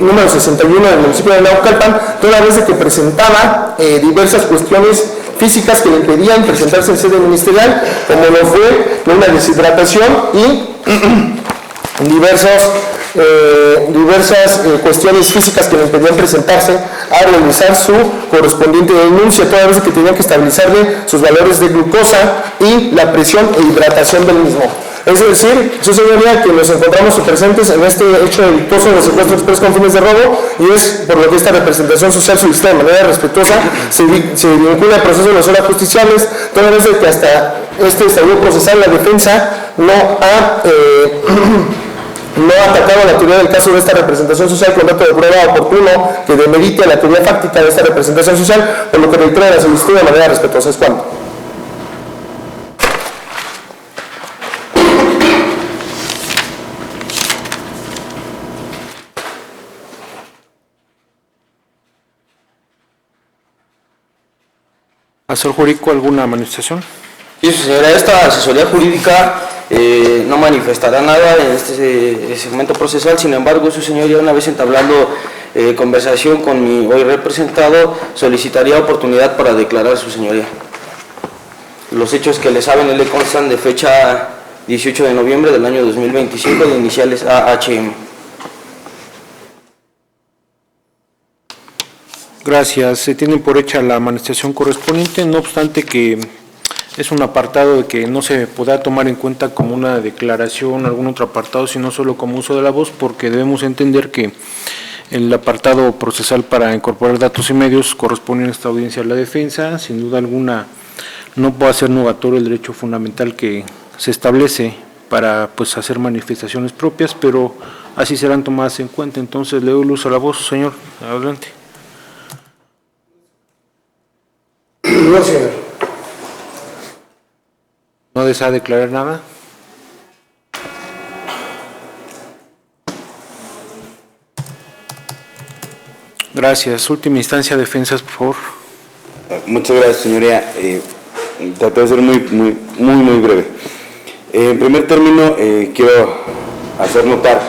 número 61 del municipio de Naucalpan, toda vez de que presentaba diversas cuestiones físicas que le impedían presentarse en sede ministerial, como lo fue una deshidratación y diversas cuestiones físicas que le impedían presentarse a realizar su correspondiente denuncia, toda vez que tenían que estabilizarle sus valores de glucosa y la presión e hidratación del mismo. Es decir, su señoría, que nos encontramos presentes en este hecho delictuoso de secuestro express con fines de robo, y es por lo que esta representación social solicitada de manera respetuosa se vincula al proceso de las horas justiciables, toda vez que hasta este estadio procesal la defensa no ha atacado la teoría del caso de esta representación social con dato de prueba oportuno que demerite la teoría fáctica de esta representación social, por lo que reitera la solicitud de manera respetuosa. ¿Es cuándo? ¿Asesor jurídico, alguna manifestación? Sí, señora, esta asesoría jurídica no manifestará nada en este segmento procesal. Sin embargo, su señoría, una vez entablando conversación con mi hoy representado, solicitaría oportunidad para declarar a su señoría. Los hechos que le saben y le constan de fecha 18 de noviembre del año 2025 de iniciales AHM. Gracias. Se tiene por hecha la manifestación correspondiente, no obstante que es un apartado de que no se podrá tomar en cuenta como una declaración, algún otro apartado, sino solo como uso de la voz, porque debemos entender que el apartado procesal para incorporar datos y medios corresponde en esta audiencia a la defensa. Sin duda alguna no puede ser nugatorio el derecho fundamental que se establece para hacer manifestaciones propias, pero así serán tomadas en cuenta. Entonces le doy luz a la voz, señor. Adelante. No, señor. ¿No desea declarar nada? Gracias. Última instancia, defensas, por favor. Muchas gracias, señoría. Trato de ser muy breve. En primer término, quiero hacer notar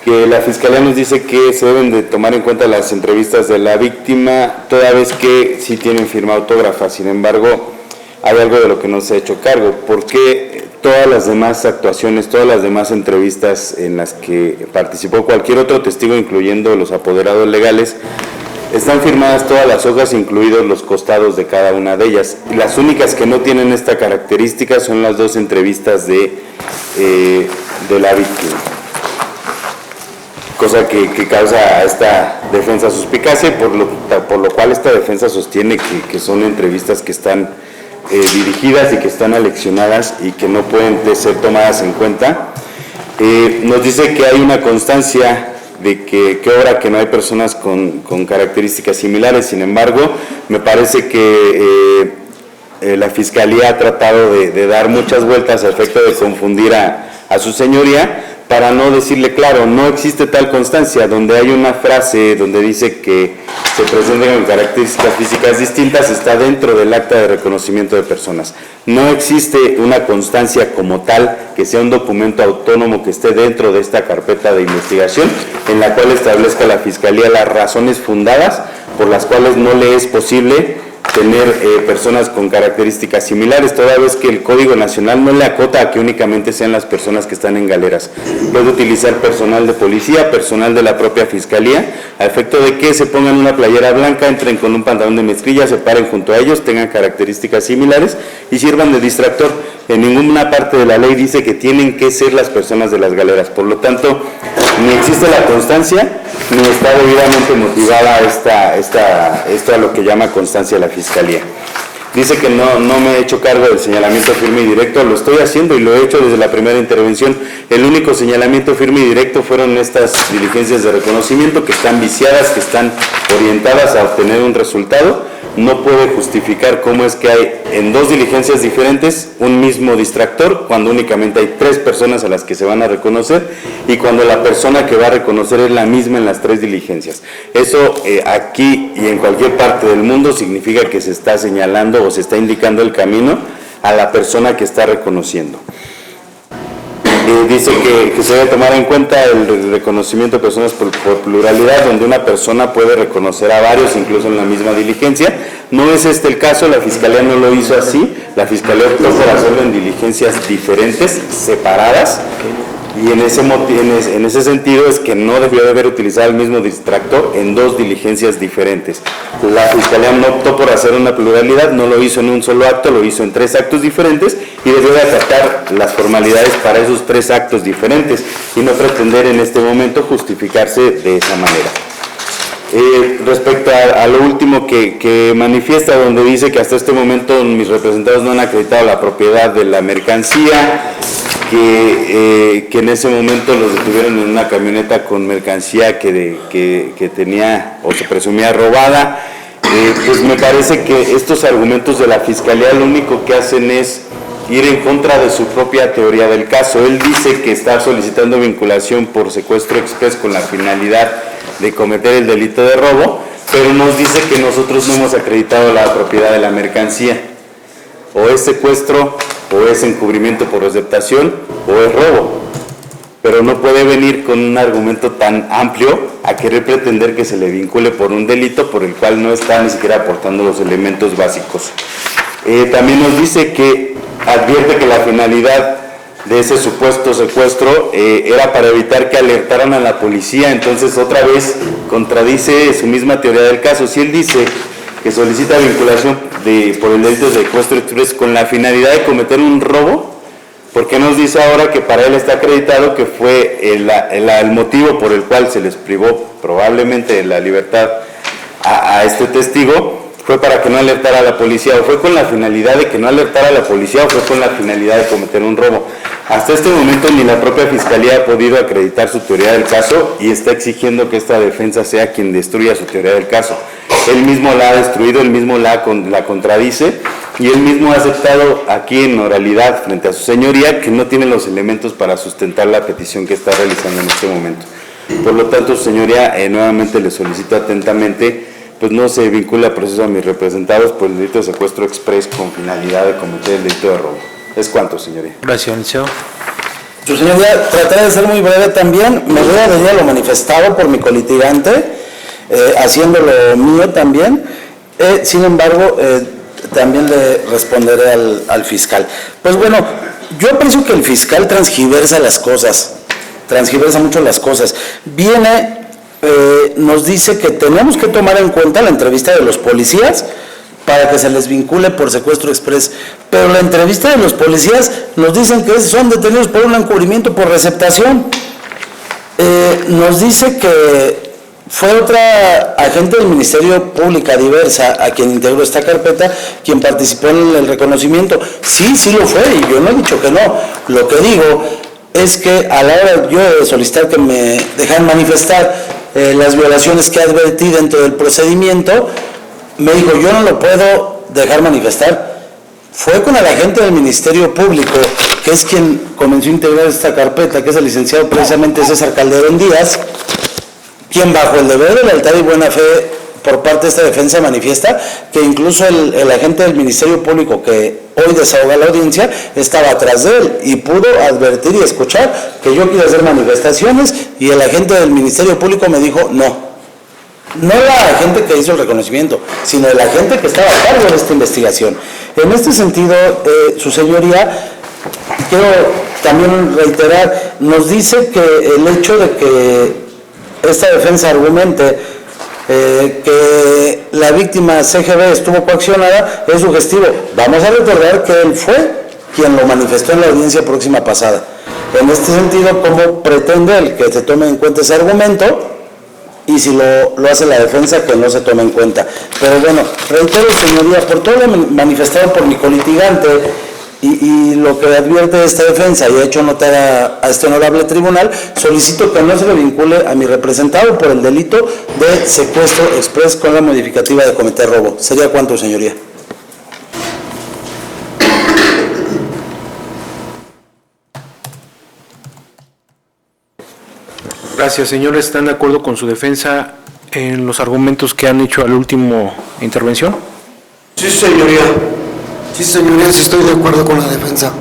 que la Fiscalía nos dice que se deben de tomar en cuenta las entrevistas de la víctima, toda vez que sí tienen firma autógrafa. Sin embargo, hay algo de lo que no se ha hecho cargo, porque todas las demás actuaciones, todas las demás entrevistas en las que participó cualquier otro testigo, incluyendo los apoderados legales, están firmadas todas las hojas, incluidos los costados de cada una de ellas. Las únicas que no tienen esta característica son las 2 entrevistas de la víctima. cosa que causa esta defensa suspicacia, por lo cual esta defensa sostiene que son entrevistas que están dirigidas y que están aleccionadas y que no pueden ser tomadas en cuenta. Nos dice que hay una constancia de que obra que no hay personas con características similares. Sin embargo, me parece que la Fiscalía ha tratado de dar muchas vueltas a efecto de confundir a su señoría, para no decirle, claro, no existe tal constancia. Donde hay una frase donde dice que se presentan con características físicas distintas, está dentro del acta de reconocimiento de personas. No existe una constancia como tal, que sea un documento autónomo que esté dentro de esta carpeta de investigación, en la cual establezca la Fiscalía las razones fundadas por las cuales no le es posible tener personas con características similares, toda vez que el Código Nacional no le acota a que únicamente sean las personas que están en galeras. Puede utilizar personal de policía, personal de la propia Fiscalía, a efecto de que se pongan una playera blanca, entren con un pantalón de mezclilla, se paren junto a ellos, tengan características similares y sirvan de distractor. En ninguna parte de la ley dice que tienen que ser las personas de las galeras. Por lo tanto, ni existe la constancia, ni está debidamente motivada esta lo que llama constancia de la Fiscalía. Dice que no me he hecho cargo del señalamiento firme y directo, lo estoy haciendo y lo he hecho desde la primera intervención. El único señalamiento firme y directo fueron estas diligencias de reconocimiento que están viciadas, que están orientadas a obtener un resultado. No puede justificar cómo es que hay en dos diligencias diferentes un mismo distractor, cuando únicamente hay 3 personas a las que se van a reconocer y cuando la persona que va a reconocer es la misma en las 3 diligencias. Eso aquí y en cualquier parte del mundo significa que se está señalando o se está indicando el camino a la persona que está reconociendo. Dice que se debe tomar en cuenta el reconocimiento de personas por pluralidad, donde una persona puede reconocer a varios, incluso en la misma diligencia. No es este el caso, la Fiscalía no lo hizo así, la Fiscalía optó por hacerlo en diligencias diferentes, separadas, y en ese sentido es que no debió de haber utilizado el mismo distractor en 2 diligencias diferentes. La Fiscalía no optó por hacer una pluralidad, no lo hizo en un solo acto, lo hizo en 3 actos diferentes y debió de acatar las formalidades para esos 3 actos diferentes y no pretender en este momento justificarse de esa manera. Respecto a lo último que manifiesta, donde dice que hasta este momento mis representados no han acreditado la propiedad de la mercancía, que en ese momento los detuvieron en una camioneta con mercancía que tenía o se presumía robada, pues me parece que estos argumentos de la Fiscalía lo único que hacen es ir en contra de su propia teoría del caso. Él dice que está solicitando vinculación por secuestro exprés con la finalidad de cometer el delito de robo, pero nos dice que nosotros no hemos acreditado la propiedad de la mercancía. O es secuestro, o es encubrimiento por receptación, o es robo. Pero no puede venir con un argumento tan amplio a querer pretender que se le vincule por un delito por el cual no está ni siquiera aportando los elementos básicos. También nos dice que advierte que la finalidad de ese supuesto secuestro era para evitar que alertaran a la policía. Entonces otra vez contradice su misma teoría del caso. Si él dice que solicita vinculación por el delito de secuestro exprés con la finalidad de cometer un robo, ¿por qué nos dice ahora que para él está acreditado que fue el motivo por el cual se les privó probablemente de la libertad a este testigo? ¿Fue para que no alertara a la policía, o fue con la finalidad de que no alertara a la policía, o fue con la finalidad de cometer un robo? Hasta este momento ni la propia Fiscalía ha podido acreditar su teoría del caso y está exigiendo que esta defensa sea quien destruya su teoría del caso. Él mismo la ha destruido, él mismo la contradice y él mismo ha aceptado aquí en oralidad frente a su señoría que no tiene los elementos para sustentar la petición que está realizando en este momento. Por lo tanto, su señoría, nuevamente le solicito atentamente pues no se vincula a proceso a mis representados por el delito de secuestro exprés con finalidad de cometer el delito de robo. ¿Es cuánto, señoría? Gracias, liceo. Su señoría, trataré de ser muy breve también. Me voy a venir a lo manifestado por mi colitigante, haciéndolo mío también. Sin embargo, también le responderé al fiscal. Pues bueno, yo pienso que el fiscal transgiversa las cosas, transgiversa mucho las cosas. Nos dice que tenemos que tomar en cuenta la entrevista de los policías para que se les vincule por secuestro exprés, pero la entrevista de los policías nos dicen que son detenidos por un encubrimiento por receptación. Nos dice que fue otra agente del Ministerio Pública diversa a quien integró esta carpeta, quien participó en el reconocimiento. Sí, sí lo fue, y yo no he dicho que no. Lo que digo es que a la hora yo de solicitar que me dejan manifestar las violaciones que advertí dentro del procedimiento, me dijo, yo no lo puedo dejar manifestar. Fue con el agente del Ministerio Público, que es quien comenzó a integrar esta carpeta, que es el licenciado precisamente César Calderón Díaz, quien bajo el deber de lealtad y buena fe por parte de esta defensa manifiesta que incluso el agente del Ministerio Público que hoy desahoga la audiencia estaba atrás de él y pudo advertir y escuchar que yo quería hacer manifestaciones y el agente del Ministerio Público me dijo no. No la agente que hizo el reconocimiento, sino el agente que estaba a cargo de esta investigación. En este sentido, su señoría, quiero también reiterar, nos dice que el hecho de que esta defensa argumente que la víctima CGB estuvo coaccionada es sugestivo. Vamos a recordar que él fue quien lo manifestó en la audiencia próxima pasada. En este sentido, ¿cómo pretende él que se tome en cuenta ese argumento? Y si lo hace la defensa, que no se tome en cuenta. Pero bueno, reitero, señoría, por todo lo manifestado por mi colitigante y lo que advierte de esta defensa y ha hecho notar a este honorable tribunal, solicito que no se le vincule a mi representado por el delito de secuestro express con la modificativa de cometer robo. ¿Sería cuánto, señoría? Gracias, señores. ¿Están de acuerdo con su defensa en los argumentos que han hecho a la última intervención? Sí, señoría. Sí, señoría, sí estoy de acuerdo con la defensa.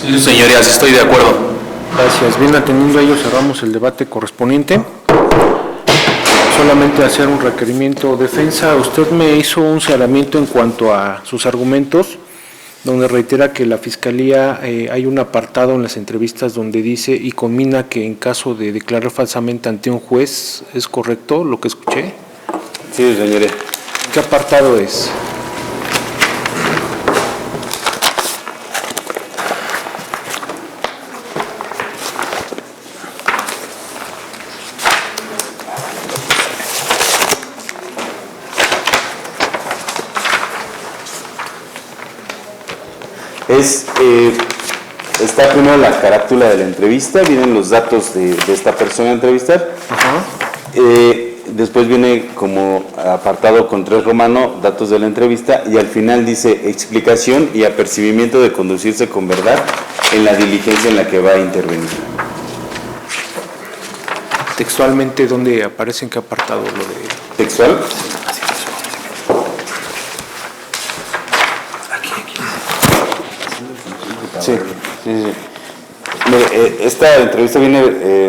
Sí, señorías, estoy de acuerdo. Gracias. Bien, atendiendo a ello, cerramos el debate correspondiente. Solamente hacer un requerimiento. Defensa, usted me hizo un señalamiento en cuanto a sus argumentos, donde reitera que la Fiscalía hay un apartado en las entrevistas donde dice y conmina que en caso de declarar falsamente ante un juez, ¿es correcto lo que escuché? Sí, señoría. ¿Qué apartado es? Está primero la carátula de la entrevista, vienen los datos de esta persona a entrevistar. Después viene como apartado con 3 romano, datos de la entrevista, y al final dice explicación y apercibimiento de conducirse con verdad en la diligencia en la que va a intervenir. Textualmente, ¿dónde aparece, en qué apartado lo de...? ¿Textual? Sí, sí, sí. Mire, esta entrevista viene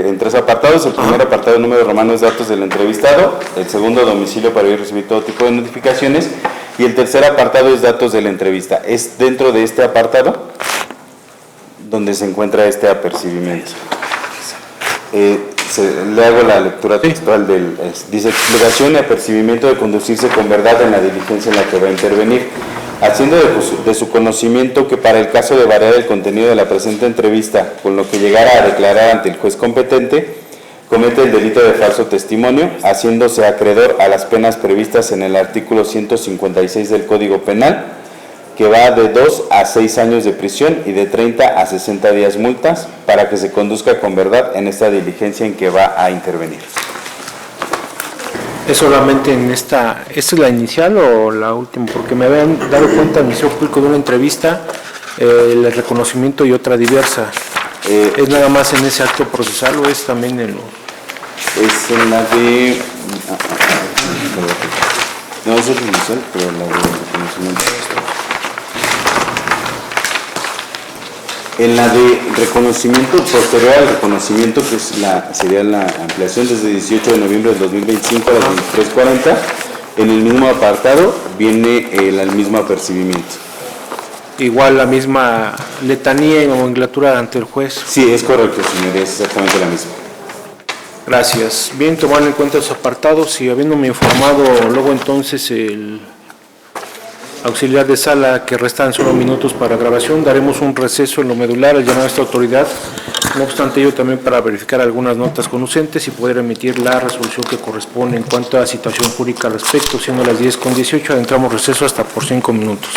en 3 apartados. El primer apartado, número romano, es datos del entrevistado. El segundo, domicilio para ir a recibir todo tipo de notificaciones. Y el tercer apartado es datos de la entrevista. Es dentro de este apartado donde se encuentra este apercibimiento. Le hago la lectura textual del... dice, explicación y apercibimiento de conducirse con verdad en la diligencia en la que va a intervenir. Haciendo de su conocimiento que para el caso de variar el contenido de la presente entrevista, con lo que llegara a declarar ante el juez competente, comete el delito de falso testimonio, haciéndose acreedor a las penas previstas en el artículo 156 del Código Penal, que va de 2 a 6 años de prisión y de 30 a 60 días multas, para que se conduzca con verdad en esta diligencia en que va a intervenir. ¿Es solamente en esta es la inicial o la última? Porque me habían dado cuenta al Ministerio Público de una entrevista, el reconocimiento y otra diversa. ¿Es nada más en ese acto procesal o es también en los...? Es en la de... no es el inicial, pero la de reconocimiento. En la de reconocimiento, posterior al reconocimiento, que es sería la ampliación desde 18 de noviembre del 2025 a las 23:40, en el mismo apartado viene el mismo apercibimiento. Igual la misma letanía y nomenclatura ante el juez. Sí, es correcto, señoría, es exactamente la misma. Gracias. Bien, tomando en cuenta los apartados y habiéndome informado luego entonces el auxiliar de sala que restan solo minutos para grabación, daremos un receso en lo medular al llamar a esta autoridad No obstante ello, también para verificar algunas notas conducentes y poder emitir la resolución que corresponde en cuanto a situación jurídica al respecto, siendo las 10:18, adentramos receso hasta por 5 minutos.